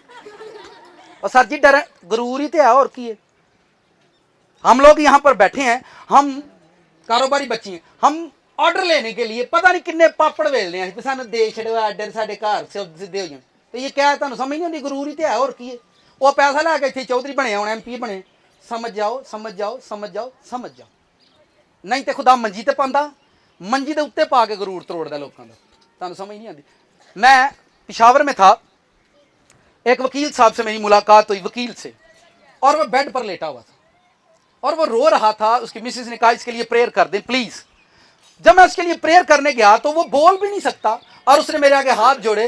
और सर जी डर गुरूर ही तो है, और की है? हम लोग यहाँ पर बैठे हैं, हम कारोबारी बच्चे हैं, हम ऑर्डर लेने के लिए पता नहीं किन्ने पापड़ वेलने हैं, सानू दे छड़ो ऑर्डर, साडे घर सीधे हो जाए, तो ये क्या है? तुहानू समझ नहीं आती, गुरूर ही तो है, और की है? वो पैसा लैके इत्थे चौधरी बने होने, MP बने, समझ जाओ, नहीं तो खुदा मंजी ते पांदा, मंजी के उत्ते पा के गुरूर तरोड़दा लोगों का, तुहानू समझ नहीं आती। मैं पेशावर में था, एक वकील साहब से मेरी मुलाकात हुई, वकील से, और वह बेड पर लेटा हुआ था और वो रो रहा था। उसकी मिसेस ने कहा इसके लिए प्रेयर कर दें प्लीज। जब मैं उसके लिए प्रेयर करने गया तो वो बोल भी नहीं सकता और उसने मेरे आगे हाथ जोड़े,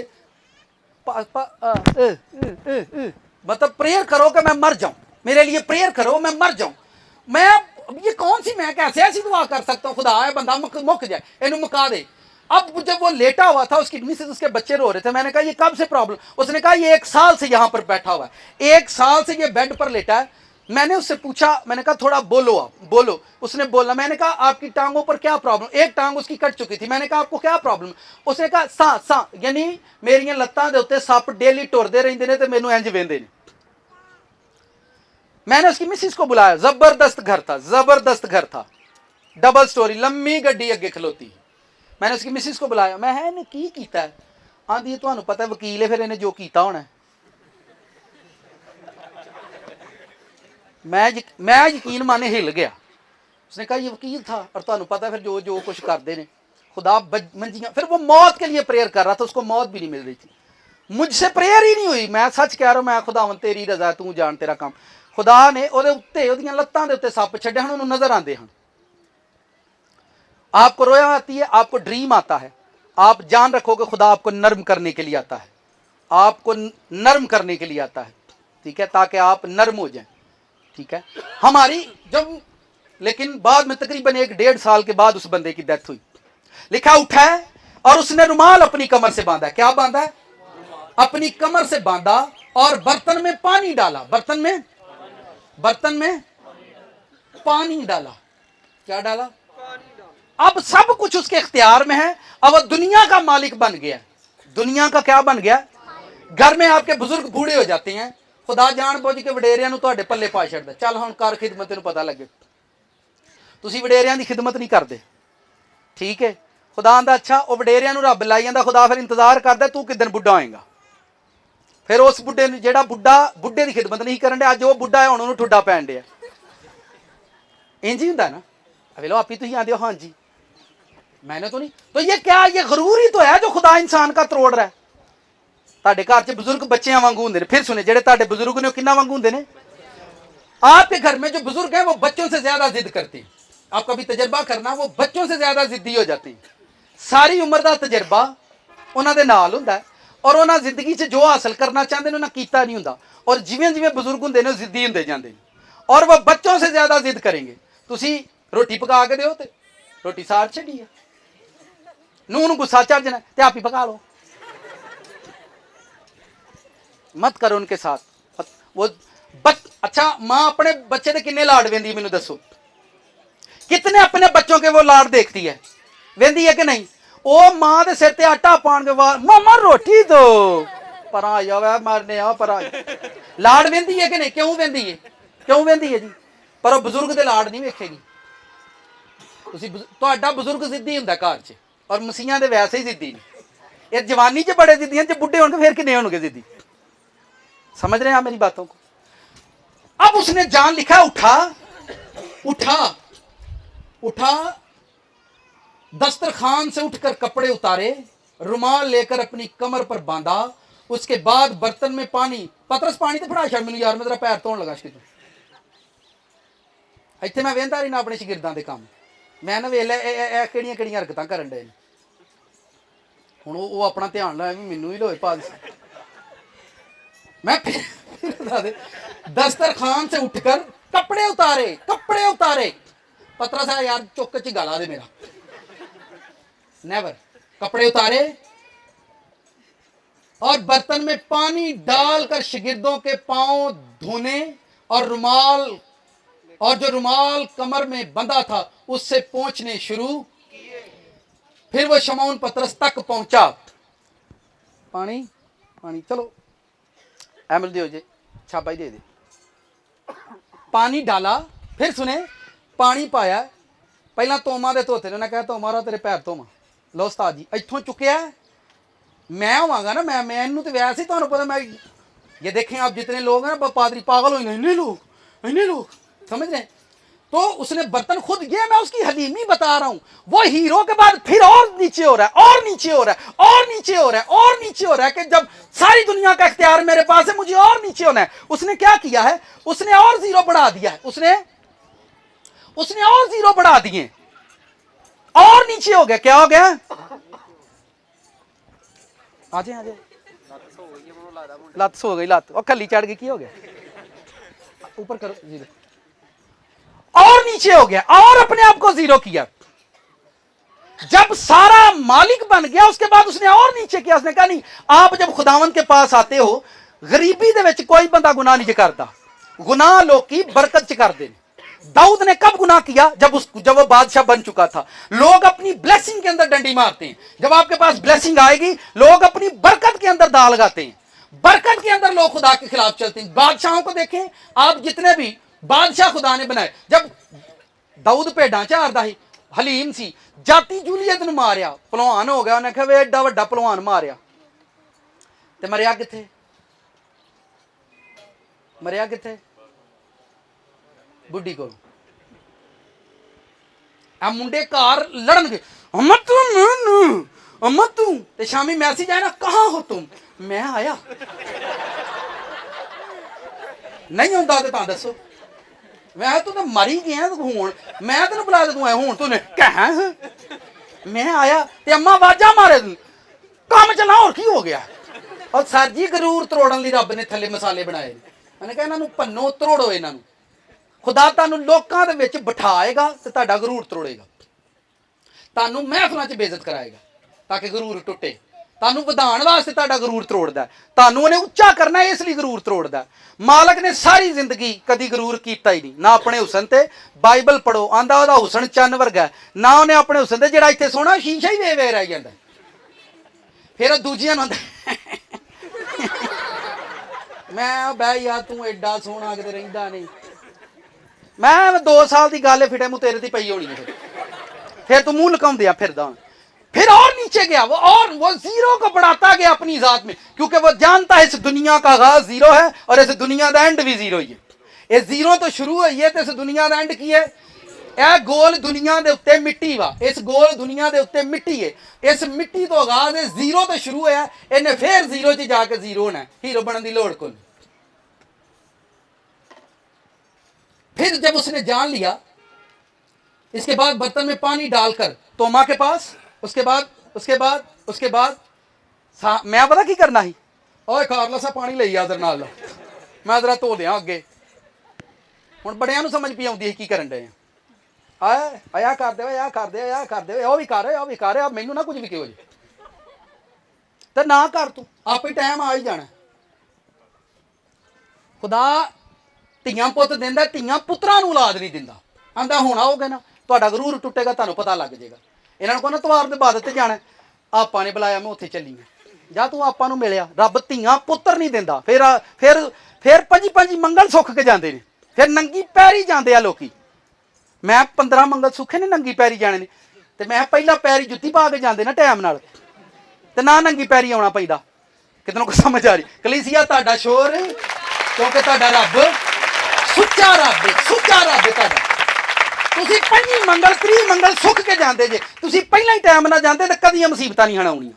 मतलब प्रेयर करो कि मैं मर जाऊं, मेरे लिए प्रेयर करो मैं मर जाऊं। मैं ये कौन सी, मैं कैसे ऐसी दुआ कर सकता हूँ? खुदा है बंदा मुक जाए, इन्हें मुका दे। अब जब वो लेटा हुआ था, उसकी मिसेस, उसके बच्चे रो रहे थे, मैंने कहा ये कब से प्रॉब्लम? उसने कहा ये 1 साल से यहाँ पर बैठा हुआ है, 1 साल से ये बेड पर लेटा है, मैंने उससे पूछा, मैंने कहा थोड़ा बोलो, आप बोलो। उसने बोला, मैंने कहा आपकी टांगों पर क्या प्रॉब्लम, एक टांग उसकी कट चुकी थी। मैंने कहा आपको क्या प्रॉब्लम, उसने कहा सा सा, यानी मेरियां लत्तां दे उत्ते सप डेली टुरदे रहिंदे ने ते मैनू इंज वेंदे ने। मैंने उसकी मिसिस को बुलाया, जबरदस्त घर था, जबरदस्त घर था, डबल स्टोरी, लम्मी गड्डी अगे खलोती। मैंने उसकी मिसिस को बुलाया, मैं इन्हें की कीता है? आंदी तुहानू पता है वकील है, फिर इन्हें जो कीता होना है। मैं यकीन माने हिल गया। उसने कहा ये वकील था, और तुहानू पता है फिर जो जो कुछ करते ने खुदा मंजियां। फिर वो मौत के लिए प्रेयर कर रहा था, उसको मौत भी नहीं मिल रही थी। मुझसे प्रेयर ही नहीं हुई, मैं सच कह रहा हूं, मैं खुदावन तेरी रजा, तू जान तेरा काम। खुदा ने ਉਹਦੇ ਉੱਤੇ ਉਹਦੀਆਂ ਲੱਤਾਂ ਦੇ ਉੱਤੇ ਸੱਪ ਛੱਡੇ ਹਨ, ਉਹਨੂੰ नजर आते हैं। आपको रोया आती है, आपको ड्रीम आता है, आप जान रखोगे खुदा आपको नर्म करने के लिए आता है, आपको नर्म करने के लिए आता है, ठीक है, ताकि आप नर्म हो जाएं, ठीक है। हमारी जब, लेकिन बाद में तकरीबन 1-1.5 साल के बाद उस बंदे की डेथ हुई। लिखा उठा है और उसने रुमाल अपनी कमर से बांधा। क्या बांधा है? अपनी कमर से बांधा और बर्तन में पानी डाला, बर्तन में पानी डाला। क्या डाला? अब सब कुछ उसके इख्तियार में है, अब वो दुनिया का मालिक बन गया। दुनिया का क्या बन गया? घर में आपके बुजुर्ग बूढ़े हो जाते हैं, खुदा जान बुझ के वडेरियां नूं तुहाडे पल्ले पा छड्डदा, चल हुण कर खिदमत, तैनूं पता लगे। तुसीं वडेरियां दी खिदमत नहीं करदे, ठीक है। खुदा आंदा अच्छा वो वडेरियां नूं रब लाई जांदा, खुदा फिर इंतजार करदा तू किदन बुढ़ा होएगा। फिर उस बुढ़े ने जेड़ा बुढ़े की खिदमत नहीं करन दिया, अज वो बुढ़ा है हुण उहनूं ठुड्डा पैण दिया। इंज ही हुंदा ना। वे लो आप ही तुसीं आंदे हो हाँ जी मैंने तो नहीं, तो ये क्या, ये गरूर ही तो है जो खुदा इंसान का तरोड़ रहा है। तुहाडे घर च बुजुर्ग बच्चियां वांगू हुंदे ने। फिर सुने, जेड़े तुहाडे बुजुर्ग ने किन्ना वांगू हुंदे ने? आपके घर में जो बुजुर्ग हैं वो बच्चों से ज्यादा जिद करते हैं। आप कभी तजर्बा करना, वो बच्चों से ज्यादा जिद्दी हो जाते हैं। सारी उम्र का तजर्बा उन्हां दे नाल हुंदा है, और उन्हां जिंदगी च जो हासिल करना चाहते हैं उन्हां कीता नहीं हुंदा, और जिवें जिवें बुजुर्ग हुंदे ने जिद्दी हुंदे जांदे ने, और वो बच्चों से ज्यादा जिद करेंगे। तुसीं रोटी पका के दिओ ते रोटी साड़ छड्डी है, नूं नूं गुस्सा चढ़ जाना ते आप ही पका लो। मत करो उनके साथ वो अच्छा, माँ अपने बच्चे के कितने लाड वेंदी मैनू दसो, कितने अपने बच्चों के वो लाड देखती है, वेंदी है कि नहीं? ओ माँ दे सिर ते आटा पान के बाद मामा रोटी दो, परा जावे मारने आ परा। लाड वेंदी है कि नहीं? क्यों वेंदी है? क्यों वेंदी है जी? पर वो बुजुर्ग दे लाड नहीं वेखेगी। तुहाडा बुजुर्ग जिद्दी हुंदा घर च, और मसीहां दे वैसे ही जिद्दी ने। ये जवानी च बड़े जिद्दी हैं, जब बुढ़े होंगे फिर कितने होंगे जिद्दी। समझ रहे हैं आप मेरी बातों को? अब उसने जान लिखा, उठा दस्तरखान से उठकर कपड़े उतारे, रुमाल लेकर अपनी कमर पर बांधा, उसके बाद बर्तन में पानी, पतरस पानी तो फड़ा छड़ मैनू यार, मैं तेरा पैर धोन लगा कि इत्थे मैं वेंदा रही ना अपने शगिरदां दे काम, मैं ना वेख लिया किहड़ियां किहड़ियां हरकतां करन डे ने। हुण वो अपना ध्यान लाया भी मैनू ही लोए पास। मैं दस्तरखान से उठकर कपड़े उतारे। पतरस है यार चुक च गाला दे मेरा, नेवर। कपड़े उतारे और बर्तन में पानी डालकर शागिर्दों के पांव धोने, और जो रुमाल कमर में बंधा था उससे पोंछने शुरू। फिर वो शमौन पतरस तक पहुंचा। पानी चलो एमल दे जे छापा ही दे दे। पानी डाला, फिर सुने पानी पाया, पहला तोमा दे धोते ने, उन्हें कहा तोमा रा तेरे पैर धोमा। लो उस्ताद जी इत्थों चुकया, मैं होवांगा ना, मैं इन्हू तो वैसे ही तुहानू पता, मैं ये देखें आप जितने लोग हैं ना, पादरी पागल हो, इन्ने लोग समझ रहे हैं। तो उसने बर्तन खुद, ये मैं उसकी हलीमी बता रहा हूं, वो हीरो के बाद फिर और नीचे हो रहा है, और नीचे हो रहा है, और नीचे हो रहा है, और नीचे हो रहा है, कि जब सारी दुनिया का इख्तियार मेरे पास है, मुझे और नीचे होना है। उसने क्या किया है? उसने और जीरो बढ़ा दिया है, उसने और जीरो बढ़ा दिए, और नीचे हो गया। क्या हो गया? आ जाए लत सो गई, लत और खली चढ़ गई, की हो गया? ऊपर करो जीरो, और नीचे हो गया, और अपने आप को जीरो किया। जब सारा मालिक बन गया उसके बाद उसने और नीचे किया। उसने कहा नहीं, आप जब खुदावंद के पास आते हो, गरीबी दे विच कोई बंदा गुनाह नहीं करता, गुनाह लोग की बरकत च कर देने। दाऊद ने कब गुनाह किया? जब वो बादशाह बन चुका था। लोग अपनी ब्लेसिंग के अंदर डंडी मारते हैं। जब आपके पास ब्लेसिंग आएगी, लोग अपनी बरकत के अंदर दाल लगाते हैं। बरकत के अंदर लोग खुदा के खिलाफ चलते हैं। बादशाहों को देखें आप, जितने भी बादशाह खुदा ने बनाए, जब दाऊद भेडां चारदा ही, हलीम सी, जाती जूलीयत नूं मारिया, भलवान हो गया, उन्हें कहा वे एडा वड्डा भलवान मारिया, ते मरिया कित्थे? मरिया कित्थे? बुढ़ी को। आ मुंडे घर लड़नगे, अम्मा तू ते शामी मैसेज आया ना, कहाँ हो तुम? मैं आया। नहीं होंदा ते तां दसो। मैं तू तो मरी गया, हूं मैं तेन बुला तू आया, हूं तूने कह मैं आया ते अम्मा आवाजा मारे, काम चला और की हो गया? और सर जी गरूर तरोड़न लई रब ने थल्ले मसाले बनाए। मैंने कहा इन्हां नूं भन्नो, तरोड़ो इन्हां नूं। खुदा तुहानूं लोकां दे विच बिठाएगा ते तुहाडा गरूर तरोड़ेगा, तुहानूं महफिलां च बेइज्जत कराएगा ताकि गरूर टुटे, तुहानूं वधाण वास्ते तुहाडा गरूर तरोड़दा, तुहानूं उहने उच्चा करना है इसलिए गरूर तरोड़दा। मालक ने सारी जिंदगी कदी गरूर कीता ही नहीं, ना अपने हुसन ते। बाइबल पढ़ो, आंदा ओहदा हुसन चन्न वर्गा, ना उहने अपने हुसन ते जिहड़ा इत्थे सोहना शीशा ही वे वे रह जांदा। फिर दूजियां नूं मैं बह यार तू एडा सोहना किते रहिंदा नहीं। मैं 2 साल की गल है, फिटे मुँह तेरे ती पई होनी है। फिर तू मुंह लकाउंदिया फिरदा। फिर और नीचे गया वो, और वो जीरो को बढ़ाता गया अपनी जात में, क्योंकि वो जानता है इस दुनिया का आगाज जीरो है और इस दुनिया का एंड भी जीरो ही है। ये जीरो तो शुरू हुई है तो इस दुनिया का एंड की है? यह गोल दुनिया के उत्ते मिट्टी वा, इस गोल दुनिया के उत्ते मिट्टी है, इस मिट्टी तो आगाज है, जीरो तो शुरू है, इन्हें फिर जीरो च जाके जीरो होना है, हीरो बनने की लोड़ को। फिर जब उसने जान लिया, इसके बाद बर्तन में पानी डालकर तोमा के पास, उसके बाद मैं पता की करना ही, ओए खारला सा पानी ले आदर नाल मैं जरा धो दिया अगे। हुण बड़ियां नूं समझ पई आउंदी की करन डे आया कर दे, आ कर दे, आ कर दे, भी कर, मैनू ना कुछ भी कहो जी, तो ना कर, तू आप ही टाइम आ ही जाना। खुदा ਧੀਆਂ ਪੁੱਤ ਦਿੰਦਾ, ਧੀਆਂ ਪੁੱਤਰਾਂ ਨੂੰ ਔਲਾਦ ਨਹੀਂ ਦਿੰਦਾ। ਆਂਦਾ ਹੁਣ ਆਓਗੇ ਨਾ ਤੁਹਾਡਾ ਗਰੂਰ ਟੁੱਟੇਗਾ, ਤੁਹਾਨੂੰ ਪਤਾ ਲੱਗ ਜਾਏਗਾ। ਇਹਨਾਂ ਨੂੰ ਕਹਿੰਦਾ ਤਵਾਰ ਦੇ ਇਬਾਦਤ ਤੇ ਜਾਣਾ, ਆਪਾਂ ਨੇ ਬੁਲਾਇਆ, ਮੈਂ ਉੱਥੇ ਚੱਲੀ ਹਾਂ। ਜਾਂ ਤੂੰ ਆਪਾਂ ਨੂੰ ਮਿਲਿਆ, ਰੱਬ ਧੀਆਂ ਪੁੱਤਰ ਨਹੀਂ ਦਿੰਦਾ। ਫਿਰ ਪੰਜੀ ਮੰਗਲ ਸੁੱਖ ਕੇ ਜਾਂਦੇ ਨੇ, ਫਿਰ ਨੰਗੀ ਪੈਰੀ ਜਾਂਦੇ ਆ ਲੋਕੀ। ਮੈਂ 15 ਮੰਗਲ ਸੁੱਖੇ ਨੇ ਨੰਗੀ ਪੈਰੀ ਜਾਣੇ ਨੇ, ਤੇ ਮੈਂ ਪਹਿਲਾਂ ਪੈਰੀ ਜੁੱਤੀ ਪਾ ਕੇ ਜਾਂਦੇ ਨਾ ਟਾਈਮ ਨਾਲ, ਤੇ ਨਾ ਨੰਗੀ ਪੈਰੀ ਆਉਣਾ ਪੈਂਦਾ। ਕਿਤਨੋਂ ਕੋ ਸਮਝ ਆ ਰਹੀ? ਕਲੀਸਿਆ ਤੁਹਾਡਾ ਸ਼ੋਰ, ਕਿਉਂਕਿ ਤੁਹਾਡਾ ਰੱਬ ਸੁੱਚਾ ਰੱਬ ਹੈ, ਸੁੱਚਾ ਰੱਬ ਹੈ ਤੁਹਾਡਾ। ਤੁਸੀਂ 25 ਮੰਗਲ 30 ਮੰਗਲ ਸੁੱਖ ਕੇ ਜਾਂਦੇ ਜੇ, ਤੁਸੀਂ ਪਹਿਲਾਂ ਹੀ ਟਾਈਮ ਨਾਲ ਜਾਂਦੇ ਤਾਂ ਕਦੀ ਇਹ ਮੁਸੀਬਤਾਂ ਨਹੀਂ ਆਉਣੀਆਂ।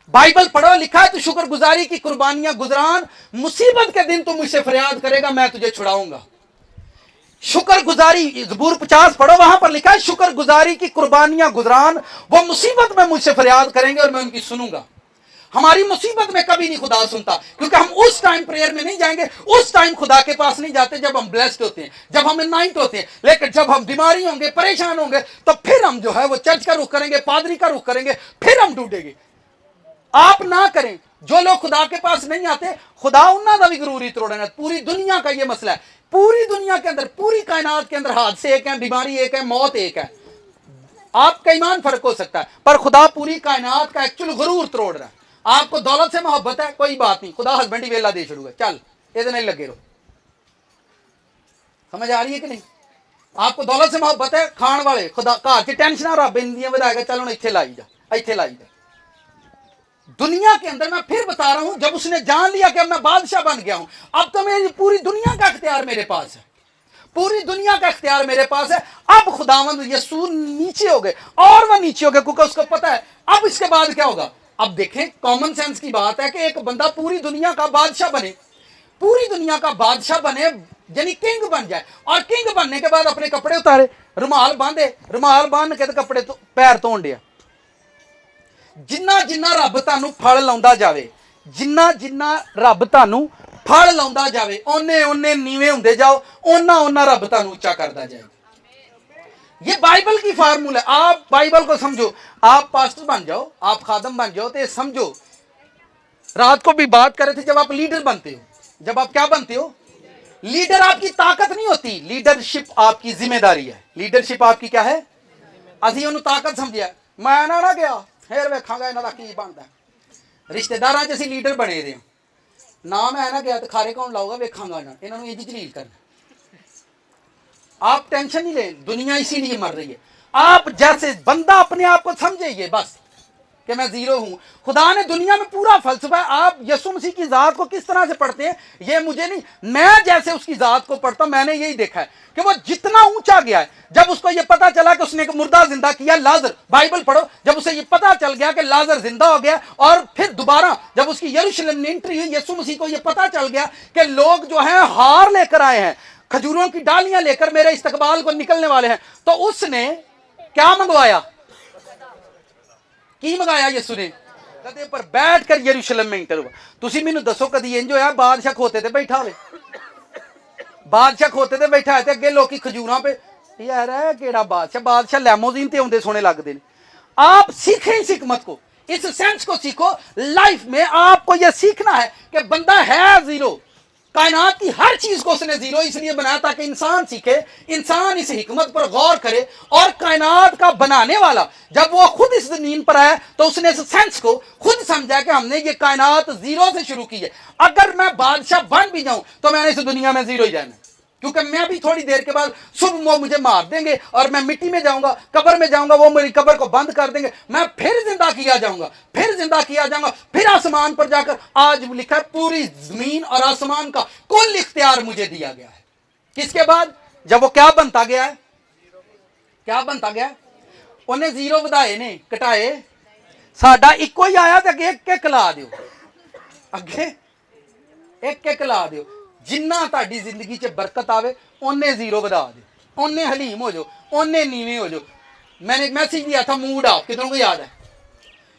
बाइबल पढ़ो, लिखा है तू शुक्रगुजारी की कुर्बानियां गुजरान, मुसीबत के दिन तू मुझसे फरियाद करेगा, मैं तुझे छुड़ाऊंगा। शुक्रगुजारी, ज़बूर 50 पढ़ो, वहां पर लिखा है शुक्रगुजारी की कुर्बानियां गुजरान, वो मुसीबत में मुझसे फरियाद करेंगे और मैं उनकी सुनूंगा। हमारी मुसीबत में कभी नहीं खुदा सुनता, क्योंकि हम उस टाइम प्रेयर में नहीं जाएंगे, उस टाइम खुदा के पास नहीं जाते जब हम ब्लेस्ड होते हैं, जब हम इनाइट होते हैं। लेकिन जब हम बीमारी होंगे, परेशान होंगे, तो फिर हम जो है वो चर्च का रुख करेंगे, पादरी का रुख करेंगे, फिर हम ढूंढेंगे। आप ना करें। जो लोग खुदा के पास नहीं आते, खुदा उन्ना का भी गरूर ही तोड़ना। पूरी दुनिया का ये मसला है, पूरी दुनिया के अंदर, पूरी कायनात के अंदर हादसे एक है, बीमारी एक है, मौत एक है। आपका ईमान फर्क हो सकता है, पर खुदा पूरी कायनात का एक्चुअल गरूर तोड़ रहा है। आपको दौलत से मोहब्बत है, कोई बात नहीं, खुदा हस्बैंड ही वेला दे छोड़ूगा, चल ये नहीं लगे रहो। समझ आ रही है कि नहीं? आपको दौलत से मोहब्बत है, खान वाले खुदा घर की टेंशन रब इंदियां वधाएगा, चल हुण इत्थे लाई जा, इत्थे लाई जा। दुनिया के अंदर मैं फिर बता रहा हूं, जब उसने जान लिया कि अब मैं बादशाह बन गया हूं, अब तो मेरी पूरी दुनिया का इख्तियार मेरे पास है, पूरी दुनिया का इख्तियार मेरे पास है। अब खुदावंद यीशु नीचे हो गए, और वह नीचे हो गए, क्योंकि उसको पता है अब इसके बाद क्या होगा। अब देखें, कॉमन सेंस की बात है कि एक बंदा पूरी दुनिया का बादशाह बने, पूरी दुनिया का बादशाह बने, यानी किंग बन जाए, और किंग बनने के बाद अपने कपड़े उतारे, रुमाल बांधे, रुमाल बांध के कपड़े तो पैर धोन दिया। जिन्ना जिन्ना रब तुहानू फल लाउंदा जावे, जिन्ना जिन्ना रब तुहानू फल लाउंदा जावे, ओने ओने नीवे हुंदे जाओ, ओना ओना रब तुहानू उच्चा करदा जाएगा। ये बाइबल की फार्मूला है। आप बाइबल को समझो, आप पास्टर बन जाओ, आप खादम बन जाओ, तो ये समझो। रात को भी बात कर रहे थे, जब आप लीडर बनते हो, जब आप क्या बनते हो, लीडर आपकी ताकत नहीं होती, लीडरशिप आपकी जिम्मेदारी है। लीडरशिप आपकी क्या है? ਅਸੀਂ ਉਹਨੂੰ ਤਾਕਤ ਸਮਝਿਆ, ਮੈਂ ਨਾ ਗਿਆ ਫਿਰ ਵੇਖਾਂਗਾ ਇਹਨਾਂ ਦਾ ਕੀ ਬਣਦਾ। ਰਿਸ਼ਤੇਦਾਰਾਂ 'ਚ ਅਸੀਂ ਲੀਡਰ ਬਣੇ ਦੇ ਹਾਂ, ਨਾ ਮੈਂ ਨਾ ਗਿਆ ਤੇ ਖਾਰੇ ਕੌਣ ਲਾਊਗਾ, ਵੇਖਾਂਗਾ ਇਹਨਾਂ ਨੂੰ ਇਹ ਜਲੀਲ ਕਰਨਾ। आप टेंशन नहीं लें, दुनिया इसीलिए मर रही है। आप जैसे बंदा अपने आप को समझिए बस कि मैं जीरो हूं। खुदा ने दुनिया में पूरा फलसफा है। आप यीशु मसीह की ज़ात को किस तरह से पढ़ते हैं ये मुझे नहीं, मैं जैसे उसकी ज़ात को पढ़ता हूं मैंने यही देखा है कि वो जितना ऊंचा गया है, जब उसको ये पता चला कि उसने एक मुर्दा जिंदा किया, लाजर, बाइबल पढ़ो, जब उसे ये पता चल गया कि लाजर जिंदा हो गया, और फिर दोबारा जब उसकी यरूशलेम में एंट्री हुई, यीशु मसीह को ये पता चल गया कि लोग जो हैं हार लेकर आए हैं, खजूरों की डालियां लेकर मेरे इस्तकबाल को निकलने वाले हैं, तो उसने क्या मंगवाया? की मंगाया यीशु ने? गधे पर बैठ कर यरूशलेम में इंटर हुआ। तुसी मैनू दसो कदी इंज होया बादशाह खोते ते बैठा होवे, बादशाह खोते ते बैठा है ते अगे लोकी खजूरां पे, यार है केड़ा बादशाह, बादशाह लैमोजीन ते आउंदे सोने लगदे ने। आप सीखें इस हिकमत को, इस सेंस को सीखो। लाइफ में आपको यह सीखना है कि बंदा है जीरो, कायनात की हर चीज को उसने जीरो इसलिए बनाया ताकि इंसान सीखे, इंसान इस हिकमत पर गौर करे, और कायनात का बनाने वाला जब वो खुद इस जमीन पर आया तो उसने इस सेंस को खुद समझा कि हमने ये कायनात जीरो से शुरू की है। अगर मैं बादशाह बन भी जाऊं तो मैंने इस दुनिया में जीरो ही रहना, क्योंकि मैं भी थोड़ी देर के बाद सुबह वो मुझे मार देंगे और मैं मिट्टी में जाऊंगा, कब्र में जाऊंगा, वो मेरी कब्र को बंद कर देंगे, मैं फिर जिंदा किया जाऊंगा, फिर जिंदा किया जाऊंगा, फिर आसमान पर जाकर, आज लिखा है पूरी जमीन और आसमान का कुल इख्तियार मुझे दिया गया है। किसके बाद? जब वो क्या बनता गया है, क्या बनता गया? उन्हें जीरो ਵਧਾਏ ने ਘਟਾਏ, ਸਾਡਾ ਇੱਕੋ ਹੀ ਆਇਆ ਤੇ ਇੱਕ ਇੱਕ ਲਾ ਦਿਓ, ਅੱਗੇ ਇੱਕ ਇੱਕ ਲਾ ਦਿਓ। जिन्ना ਤੁਹਾਡੀ ਜ਼ਿੰਦਗੀ 'ਚ ਬਰਕਤ ਆਵੇ ਉਹਨੇ ਜ਼ੀਰੋ ਵਧਾ ਦਿਓ, ਉਹਨੇ ਹਲੀਮ ਹੋ ਜਾਓ, ਉਹਨੇ ਨੀਵੇਂ ਹੋ ਜਾਓ। मैंने मैसेज दिया था मूड ऑफ, कितनों को याद है?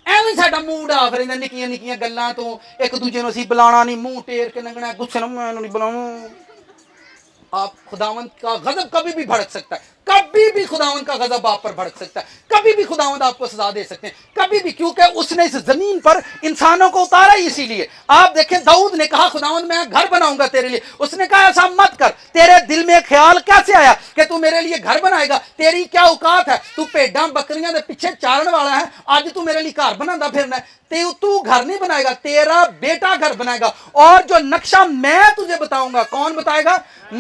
ਐਵੇਂ ਸਾਡਾ मूड ऑफ ਰਹਿੰਦਾ ਨਿੱਕੀਆਂ ਨਿੱਕੀਆਂ ਗੱਲਾਂ ਤੋਂ, ਇੱਕ ਦੂਜੇ ਨੂੰ ਅਸੀਂ ਬੁਲਾਣਾ ਨਹੀਂ, ਮੂੰਹ ਟੇਰ ਕੇ ਲੰਘਣਾ, ਗੁੱਸੇ ਨਾਲ ਮੈਂ ਨਹੀਂ ਬੁਲਾਵਾਂ। आप खुदावंद का गजब कभी भी भड़क सकता है, कभी भी खुदावंद का गजब आप पर भड़क सकता है, कभी भी खुदावंद आपको सजा दे सकते हैं, कभी भी, क्योंकि उसने इस जमीन पर इंसानों को उतारा ही इसीलिए। आप देखें दाऊद ने कहा खुदावंद मैं घर बनाऊंगा तेरे लिए, उसने कहा ऐसा मत कर, तेरे दिल में ख्याल कैसे आया कि तू मेरे लिए घर बनाएगा? तेरी क्या औकात है? तू भेड़ां बकरियां दे पीछे चारण वाला है, आज तू मेरे लिए घर बनाता फिरना है। तू घर नहीं बनाएगा, तेरा बेटा घर बनाएगा, और जो नक्शा मैं तुझे बताऊंगा, कौन बताएगा?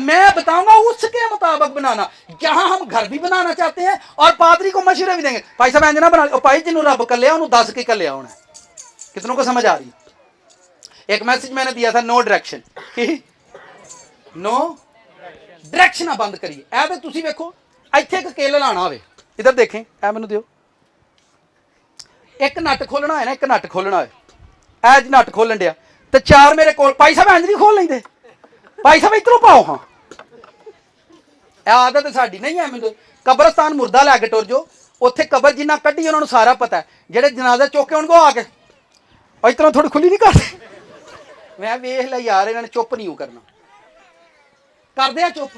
मैं बताऊंगा, उसके मुताबिक बनाना। जहां हम घर भी बनाना चाहते हैं और पादरी को मशवरे भी देंगे, भाई साहब इंज ना बना, भाई जिन्हों रब कर लिया उन्होंने 10 के कर लिया होना। कितनों को समझ आ रही? एक मैसेज मैंने दिया था, नो डायरेक्शन, नो डायरेक्शन बंद करिए। ऐ तो तुसी देखो ਇੱਥੇ ਇੱਕ केल लाना होवे, इधर देखें, ऐ मैनू दियो, एक नट खोलना है ना, एक नट खोलना है, ऐ जी नट खोलन दिया तो चार मेरे को, भाई साहब इंज नहीं खोल लेंगे, भाई साहब इधरों पाओ। हाँ आदत साड़ी नहीं है। मैंने कब्रस्तान मुर्दा लैके टुर जो, उत्थे कबर जिन्ना कड्ढी उन्होंने सारा पता है, जेडे जनाजा चुक के उनको आके इतना थोड़ी खुली नहीं करते। मैं वेख लिया यार इन्होंने चुप नहीं करना, करते हैं चुप।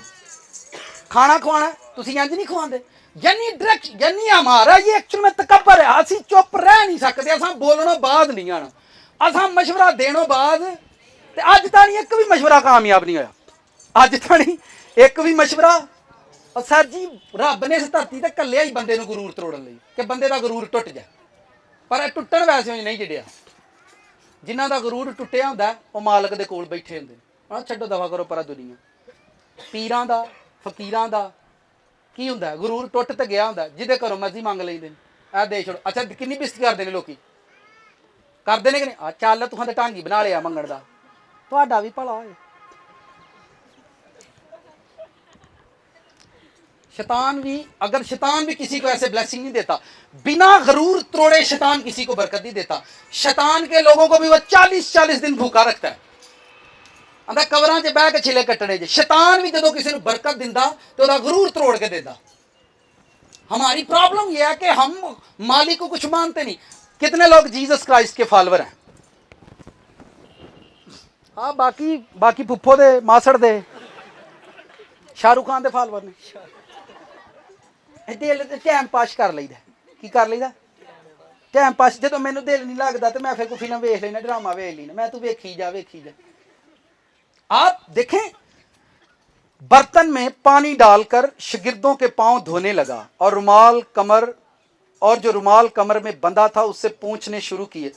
खाना खवाना तुसी इंज नहीं खवाते, यानी डायरेक्ट, यानी हमारा ये एक्चुअल में तकबर है, असी चुप रह नहीं सकते, असा बोलना बाद नहीं आना, असा मशवरा देनो बाद। ते अज ताणी एक भी मशवरा कामयाब नहीं होया, अज ताणी एक भी मशवरा। और सर जी रब ने इस धरती ते कल्लिया ही बंदे नूं गुरूर तरोड़न लई कि बंदे दा गुरूर टुट जाए, पर टुटण वैसे नहीं जिड़िया। जिन्हां दा गुरूर टुटिया हुंदा वो मालक दे कोल बैठे हुंदे। हाँ छड्डो दफा करो परा दुनिया, पीरां दा फकीरां दा की हुंदा गुरूर टुट ते गया हुंदा, जिहदे घरों मर्जी मंग लैंदे ने, आ दे छोड़ो। अच्छा किन्नी बेइज्जती करदे ने लोकी, करदे ने कि नहीं? आ चल तुहां ते ढांगी बना लिया मंगण दा, तुहाडा भी भला होए। शैतान भी, अगर शैतान भी किसी को ऐसे ब्लेसिंग नहीं देता, बिना गरूर तोड़े शैतान किसी को बरकत नहीं देता। शैतान के लोगों को भी वो 40-40 दिन भूखा रखता है, आंदा कबरां 'च बह के छिले कट्टने। शैतान भी जदों किसी को बरकत दिंदा तो उसदा गरूर तोड़ के देता। हमारी प्रॉब्लम यह है कि हम मालिक को कुछ मानते नहीं। कितने लोग जीसस क्राइस्ट के फॉलोअर हैं? हाँ बाकी फुफ्फो दे मासड़ दे शाहरुख खान दे फॉलोअर ने। दिल टाइम पास कर लईदा, की कर लईदा टाइम पास। जो मैनू दिल नहीं लगता तो मैं फिर कोई फिल्म वेख लेना, ड्रामा वेख लेना, मैं तू वेखी जा। आप देखें बर्तन में पानी डालकर शागिर्दों के पांव धोने लगा और जो रुमाल कमर में बंधा था उससे पूछने शुरू किए।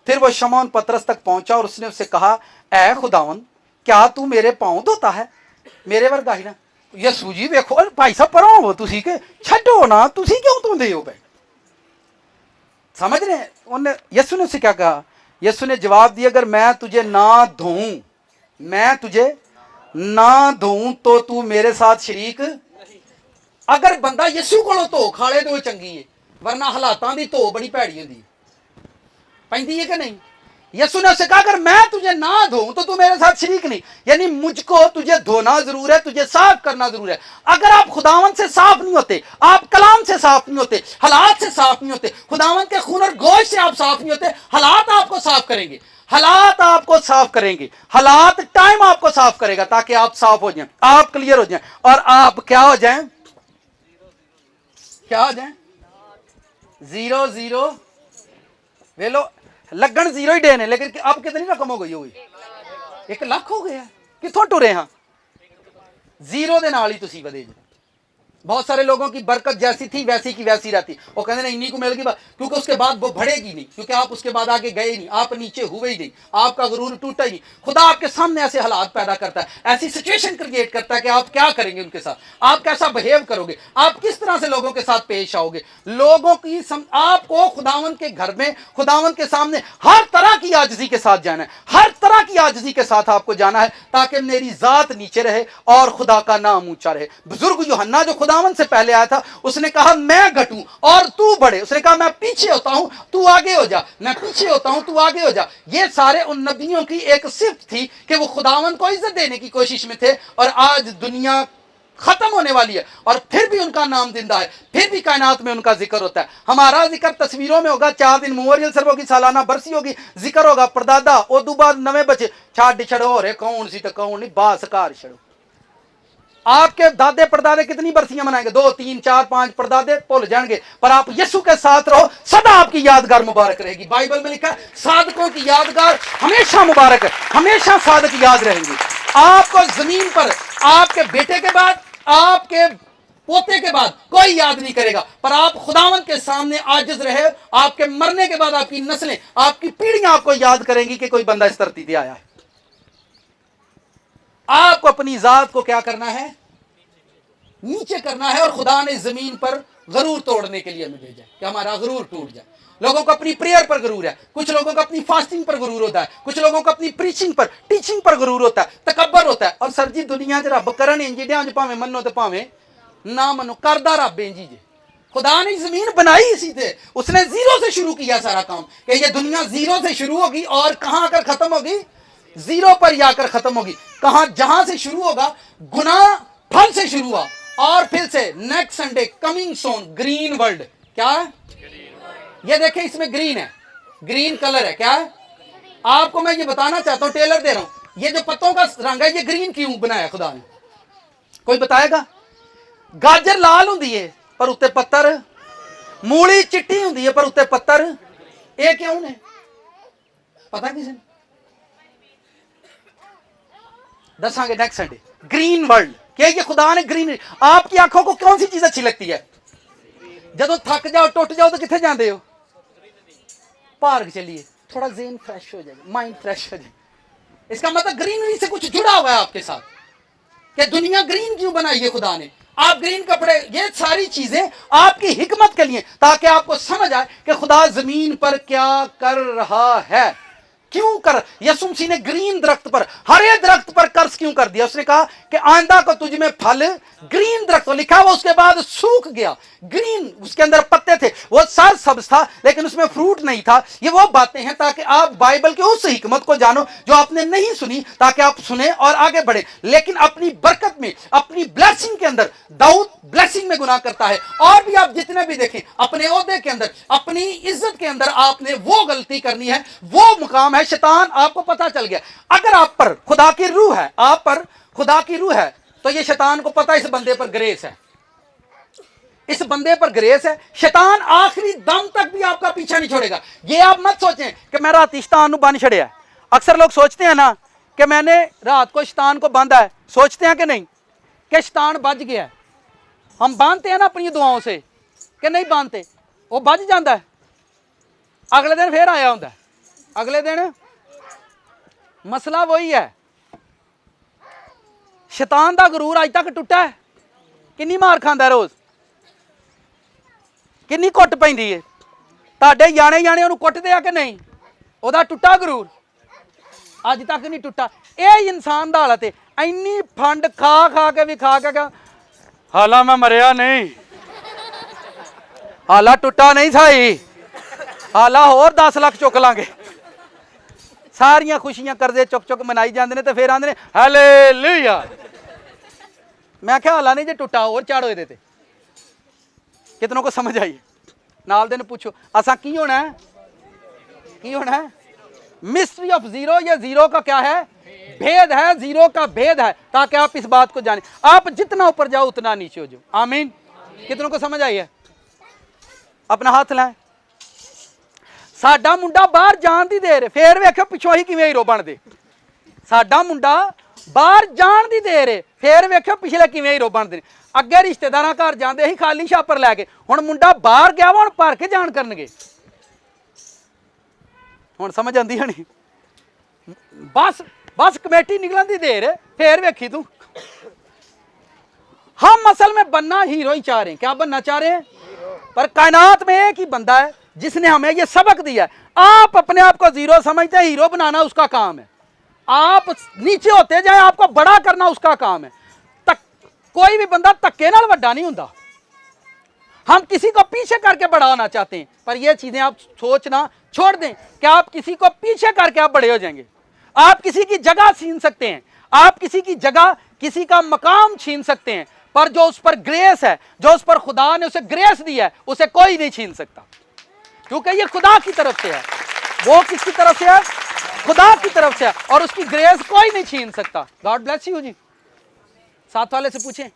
फिर वो शमौन पतरस तक पहुंचा और उसने उससे कहा, ऐ खुदावन, क्या तू मेरे पांव धोता है? मेरे वर्गा ही ना। यसू जी देखो भाई साहब परो हो तुसी के छो ना, तुसी क्यों धोंदे हो? समझ रहे हैं? उन्हें यसू ने उससे क्या कहा? यसू ने जवाब दिया, अगर मैं तुझे ना धोऊं तो तू मेरे साथ शरीक। अगर बंदा यसू को धो खाले तो चंगी है, वरना हालातां दी धो बड़ी भैड़ी होंदी है, पैंदी है कि नहीं? यसू ने उससे कहा, अगर मैं तुझे ना धोऊं तो तू मेरे साथ शरीक नहीं। यानी मुझको तुझे धोना जरूर है, तुझे साफ करना जरूर है। अगर आप खुदावन से साफ नहीं होते, आप कलाम से साफ नहीं होते, हालात से साफ नहीं होते, खुदावन के खून और गोश्त से आप साफ नहीं होते, हालात आपको साफ करेंगे, हालात टाइम आपको साफ करेगा ताकि आप साफ हो जाएं, आप क्लियर हो जाएं और आप क्या हो जाएं? जीरो। वे लो लगन जीरो ही डे ने, लेकिन अब कितनी रकम हो गई? 1 लाख हो गया। कितों टुरे हाँ? जीरो दे नाल ही तुसी वधे जे। बहुत सारे लोगों की बरकत जैसी थी वैसी की वैसी रहती। वो कहते हैं इन्हीं को मिल गई, क्योंकि उसके बाद वो बढ़ेगी नहीं, क्योंकि आप उसके बाद आगे गए नहीं, आप नीचे हुए ही नहीं, आपका गुरूर टूटा ही नहीं। खुदा आपके सामने ऐसे हालात पैदा करता है, ऐसी सिचुएशन क्रिएट करता है कि आप क्या करेंगे उनके साथ, आप कैसा बिहेव करोगे, आप किस तरह से लोगों के साथ पेश आओगे। लोगों की आपको खुदावन के घर में, खुदावन के सामने हर तरह की आजिज़ी के साथ जाना है, हर तरह की आजिज़ी के साथ आपको जाना है, ताकि मेरी जात नीचे रहे और खुदा का नाम ऊंचा रहे। बुजुर्ग यूहन्ना जो खुदावन से पहले आया था, उसने कहा मैं घटूं और तू बढ़े। उसने कहा मैं पीछे होता हूं तू आगे हो जा, मैं पीछे होता हूं तू आगे हो जा। ये सारे उन नबियों की एक सिफ्त थी कि वो खुदावन को इज्जत देने की कोशिश में थे। और आज दुनिया खत्म होने वाली है और फिर भी उनका नाम जिंदा है, फिर भी कायनात में उनका जिक्र होता है। हमारा जिक्र तस्वीरों में होगा, 4 दिन मेमोरियल सर्व होगी, सालाना बरसी होगी, जिक्र होगा परदादा उदू बाद नवे बच्चे छाड़ छड़ो रे कौन सी तो कौन नहीं बासकार छड़ो। आपके दादे परदादे कितनी बरसियां मनाएंगे? 2 3 4 5 परदादे भूल जाएंगे, पर आप यीशु के साथ रहो, सदा आपकी यादगार मुबारक रहेगी। बाइबल में लिखा है साधकों की यादगार हमेशा मुबारक है, हमेशा साधक याद रहेंगे। आपको जमीन पर आपके बेटे के बाद, आपके पोते के बाद कोई याद नहीं करेगा, पर आप खुदावन के सामने आजिज रहे, आपके मरने के बाद आपकी नस्लें, आपकी पीढ़ियां आपको याद करेंगी कि कोई बंदा इस धरती पे आया है। आपको अपनी जात को क्या करना है? नीचे करना है। और खुदा ने जमीन पर गरूर तोड़ने के लिए हमें भेजा कि हमारा गरूर टूट जाए। लोगों को अपनी प्रेयर पर गरूर है, कुछ लोगों को अपनी फास्टिंग पर गरूर होता है, कुछ लोगों को अपनी प्रीचिंग पर, टीचिंग पर गरूर होता है, तकब्बर होता है। और सर जी दुनिया च रब करन इंज डियां च भावें मनो तो भावें ना मनो, करदा रब इंज जी। खुदा ने जमीन बनाई इसी थे, उसने जीरो से शुरू किया सारा काम कि ये दुनिया जीरो से शुरू होगी और कहां आकर खत्म होगी? जीरो पर जाकर खत्म होगी। कहां? जहां से शुरू होगा गुनाह फल से शुरू हुआ और फिर से नेक्स्ट संडे कमिंग सोन ग्रीन वर्ल्ड। क्या है ये? देखें इसमें ग्रीन है, ग्रीन कलर है। क्या है? आपको मैं ये बताना चाहता हूं, टेलर दे रहा हूं, ये जो पत्तों का रंग है ये ग्रीन क्यों बनाया खुदा ने? कोई बताएगा? गाजर लाल होंदी है पर उत्ते पत्तर, मूली चिट्टी होंदी है पर उत्ते पत्तर, ये क्यों ने? पता किसी ने? दसांगे नेक्स्ट संडे। ग्रीन वर्ल्ड क्या? ये खुदा ने ग्रीन। आपकी आंखों को कौन सी चीज अच्छी लगती है? जब थक जाओ टूट जाओ तो कितने जाते हो? पार्क चलिए, थोड़ा ज़हन फ्रेश हो जाएगा, माइंड फ्रेश हो जाएगा। इसका मतलब ग्रीनरी से कुछ जुड़ा हुआ है आपके साथ। कि दुनिया ग्रीन क्यों बनाई है खुदा ने? आप ग्रीन कपड़े, ये सारी चीजें आपकी हिकमत के लिए, ताकि आपको समझ आए कि खुदा जमीन पर क्या कर रहा है, क्यों कर। यीशु मसीह ने ग्रीन दरख्त पर, हरे दरख्त पर कर्ज क्यों कर दिया? उसने कहा कि आंदा को तुझ में फल, ग्रीन दरख्त तो लिखा हुआ, उसके बाद सूख गया। ग्रीन, उसके अंदर पत्ते थे, वो सर सब्ज था लेकिन उसमें फ्रूट नहीं था। ये वो बातें हैं ताकि आप बाइबल की उस हिकमत को जानो जो आपने नहीं सुनी, ताकि आप सुने और आगे बढ़े। लेकिन अपनी बरकत में, अपनी ब्लेसिंग के अंदर, दाऊद ब्लेसिंग में गुनाह करता है। और भी आप जितने भी देखें, अपने ओहदे के अंदर, अपनी इज्जत के अंदर आपने वो गलती करनी है, वो मुकाम है। शैतान, आपको पता चल गया, अगर आप पर खुदा की रूह है, आप पर खुदा की रूह है, तो ये शैतान को पता है इस बंदे पर ग्रेस है, इस बंदे पर ग्रेस है। शैतान आखिरी दम तक भी आपका पीछा नहीं छोड़ेगा। ये आप मत सोचें कि मैं रात शैतान बन छड़िया। अक्सर लोग सोचते हैं ना कि मैंने रात को शैतान को बांधा है, सोचते हैं कि नहीं? کہ शैतान बच गया है। हम बांधते हैं ना अपनी दुआओं से कि नहीं बांधते, वो बच जाता है, अगले दिन फिर आया होता है, अगले दिन मसला वही है। शैतान का गुरूर अज तक टुटा है, किन्नी मार खांदा रोज़, किन्नी कुट पैंदी है, तुहाडे जाने जाने उहनूं कुटदे आ कि नहीं, ਉਹਦਾ टुटा गुरूर अज तक नहीं टुटा। ਇਹ इंसान दा हालत है, इन्नी फंड खा खा के भी खा के हाला मैं मरिया नहीं, हाला टुटा नहीं सही, हाला होर 10 लाख चुक लांगे। सारियां खुशियां करदे चुक चुक मनाई जांदे ने ते फिर आंदे ने हालेलुया। मैं क्या हाला नहीं जे टुटा और चाड़ो ਇਹਦੇ ਤੇ। कितनों को समझ आई? नाल दे ने पूछो असा की होना है, की होना है? मिस्ट्री ऑफ जीरो, ये जीरो का क्या है? भेद है, जीरो का भेद है, ताकि आप इस बात को जाने। आप जितना ऊपर जाओ उतना नीचे हो जाओ। आमीन। कितनों को समझ आई है? अपना हाथ लाए। साडा मुंडा बाहर जान दी देर, फिर वेखो पिछों ही किवें हीरो बनदे। साडा मुंडा बाहर जान दी देर है, फिर वेखो पिछले किवें हीरो बनदे ने। अगे रिश्तेदारां घर जांदे ही खाली छापर लैके, हुण मुंडा बाहर गया वा, हुण भर के जान करनगे। हुण समझ आंदी है नहीं? बस बस कमेटी निकलन दी देर है, फिर वेखी तू। हम असल में बनना हीरो ही चाह रहे हैं। क्या बनना चाह रहे हैं? पर कायनात में एक ही बंदा है जिसने हमें ये सबक दिया है। आप अपने आप को जीरो समझते हैं, हीरो बनाना उसका काम है। आप नीचे होते जाए, आपको बड़ा करना उसका काम है। कोई भी बंदा धक्के नाल वड्डा नहीं हुंदा। हम किसी को पीछे करके बड़ा होना चाहते हैं, पर ये चीजें आप सोचना छोड़ दें कि आप किसी को पीछे करके आप बड़े हो जाएंगे। आप किसी की जगह छीन सकते हैं, आप किसी की जगह, किसी का मकाम छीन सकते हैं, पर जो उस पर ग्रेस है, जो उस पर खुदा ने उसे ग्रेस दी है, उसे कोई नहीं छीन सकता, क्योंकि ये खुदा की तरफ से है। वो किसकी तरफ से है? खुदा की तरफ से है, और उसकी ग्रेस कोई नहीं छीन सकता। गॉड ब्लेस यू जी। साथ वाले से पूछें,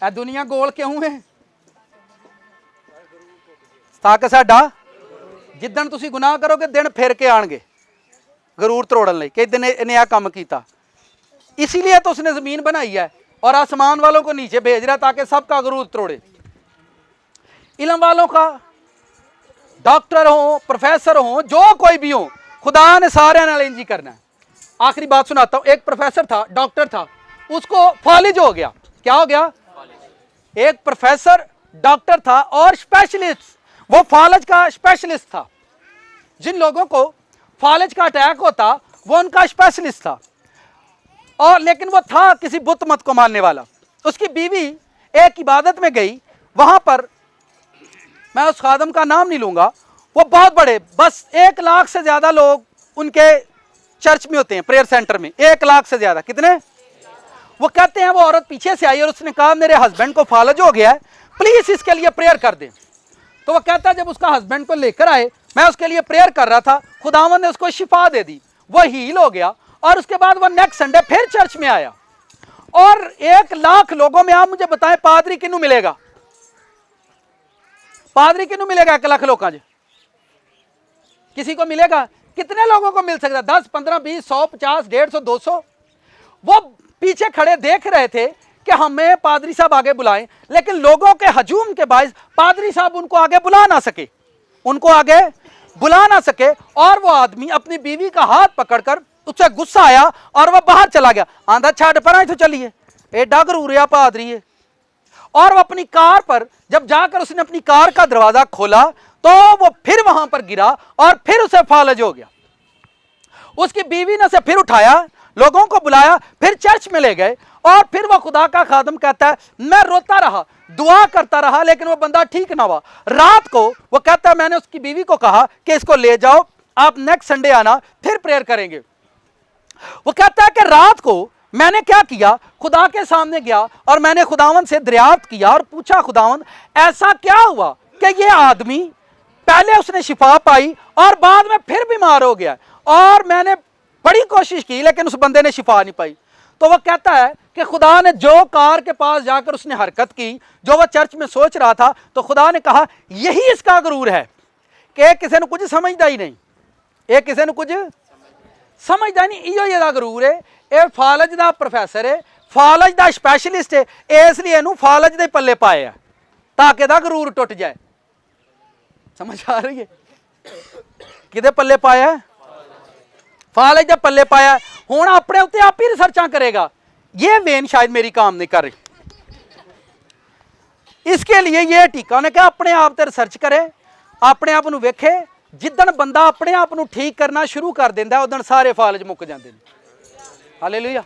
ए दुनिया गोल क्यों है? ताकि साडा जिदन तुसी गुनाह करोगे दिन फिर के आएंगे गरूर तोड़न लई कि दिन इन्हें आ काम किया। इसीलिए तो उसने जमीन बनाई है और आसमान वालों को नीचे भेज रहा ताकि सबका गरूर तोड़े। इल्म वालों का, डॉक्टर हो, प्रोफेसर हो, जो कोई भी हो, खुदा ने सारे नाल इंज ही करना है। आखिरी बात सुनाता हूं। एक प्रोफेसर था, डॉक्टर था, उसको फालिज हो गया। क्या हो गया? एक प्रोफेसर डॉक्टर था और स्पेशलिस्ट, वो फालज का स्पेशलिस्ट था। जिन लोगों को फालज का अटैक होता वो उनका स्पेशलिस्ट था। और लेकिन वो था किसी बुत मत को मानने वाला। उसकी बीवी एक इबादत में गई, वहां पर मैं उस खादम का नाम नहीं लूंगा, वो बहुत बड़े, बस 1 लाख से ज्यादा लोग उनके चर्च में होते हैं, प्रेयर सेंटर में 1 लाख से ज्यादा। कितने? वो कहते हैं वो औरत पीछे से आई और उसने कहा मेरे हस्बैंड को फालज हो गया है, प्लीज इसके लिए प्रेयर कर दें। तो वो कहता है जब उसका हस्बैंड को लेकर आए, मैं उसके लिए प्रेयर कर रहा था, खुदावंद ने उसको शिफा दे दी, वो हील हो गया। और उसके बाद वो नेक्स्ट संडे फिर चर्च में आया। और 1 लाख लोगों में आप मुझे बताएं पादरी किनू मिलेगा? पादरी किनू मिलेगा 1 लाख लोगों? किसी को मिलेगा? कितने लोगों को मिल सकता है? 10, 15, 20, 100, 50, 150, 200? वो पीछे खड़े देख रहे थे कि हमें पादरी साहब आगे बुलाएं, लेकिन लोगों के हजूम के बायस पादरी साहब उनको आगे बुला ना सके, उनको आगे बुला ना सके। और वो आदमी अपनी बीवी का हाथ पकड़कर, उससे गुस्सा आया और वह बाहर चला गया। आंधा छाड़ पर तो चलिए, एडा गरूरिया पादरी है। और वो अपनी कार पर जब जाकर उसने अपनी कार का दरवाजा खोला तो वो फिर वहां पर गिरा और फिर उसे फालज हो गया। उसकी बीवी ने उसे फिर उठाया, लोगों को बुलाया, फिर चर्च में ले गए। और फिर वो खुदा का खादम कहता है मैं रोता रहा, दुआ करता रहा, लेकिन वो बंदा ठीक ना हुआ। रात को वो कहता है मैंने उसकी बीवी को कहा कि इसको ले जाओ, आप नेक्स्ट संडे आना, फिर प्रेयर करेंगे। वो कहता है कि रात को मैंने क्या किया, खुदा के सामने गया और मैंने खुदावंद से दरियाफ्त किया और पूछा खुदावंद ऐसा क्या हुआ कि ये आदमी पहले उसने शिफा पाई और बाद में फिर बीमार हो गया, और मैंने बड़ी कोशिश की लेकिन उस बंदे ने शिफा नहीं पाई। तो वह कहता है कि खुदा ने जो कार के पास जाकर उसने हरकत की, जो वह चर्च में सोच रहा था, तो खुदा ने कहा यही इसका गरूर है कि किसी ने कुछ समझता ही नहीं। ਇਹ ਕਿਸੇ ਨੂੰ ਕੁਝ ਸਮਝਦਾ ਨਹੀਂ। ਇਹੋ ਜਿਹਦਾ ਗਰੂਰ ਹੈ। ਇਹ ਫਾਲਜ ਦਾ ਪ੍ਰੋਫੈਸਰ ਹੈ, ਫਾਲਜ ਦਾ ਸਪੈਸ਼ਲਿਸਟ ਹੈ, ਇਸ ਲਈ ਇਹਨੂੰ ਫਾਲਜ ਦੇ ਪੱਲੇ ਪਾਏ ਆ ਤਾਂ ਕਿ ਇਹਦਾ ਗਰੂਰ ਟੁੱਟ ਜਾਏ। ਸਮਝ ਆ ਰਹੀ ਹੈ? ਕਿਹਦੇ ਪੱਲੇ ਪਾਇਆ? ਫਾਲਜ ਦੇ ਪੱਲੇ ਪਾਇਆ। ਹੁਣ ਆਪਣੇ ਉੱਤੇ ਆਪ ਹੀ ਰਿਸਰਚਾਂ ਕਰੇਗਾ। ये वेन शायद मेरी काम नहीं कर रही, इसके लिए ये टीका उन्हें कहा अपने आप ते रिसर्च करे, अपने आप नूं वेखे। जिदन बंदा अपने आप नूं ठीक करना शुरू कर देंदा उदन सारे फालज मुक जांदे ने। हालेलुया।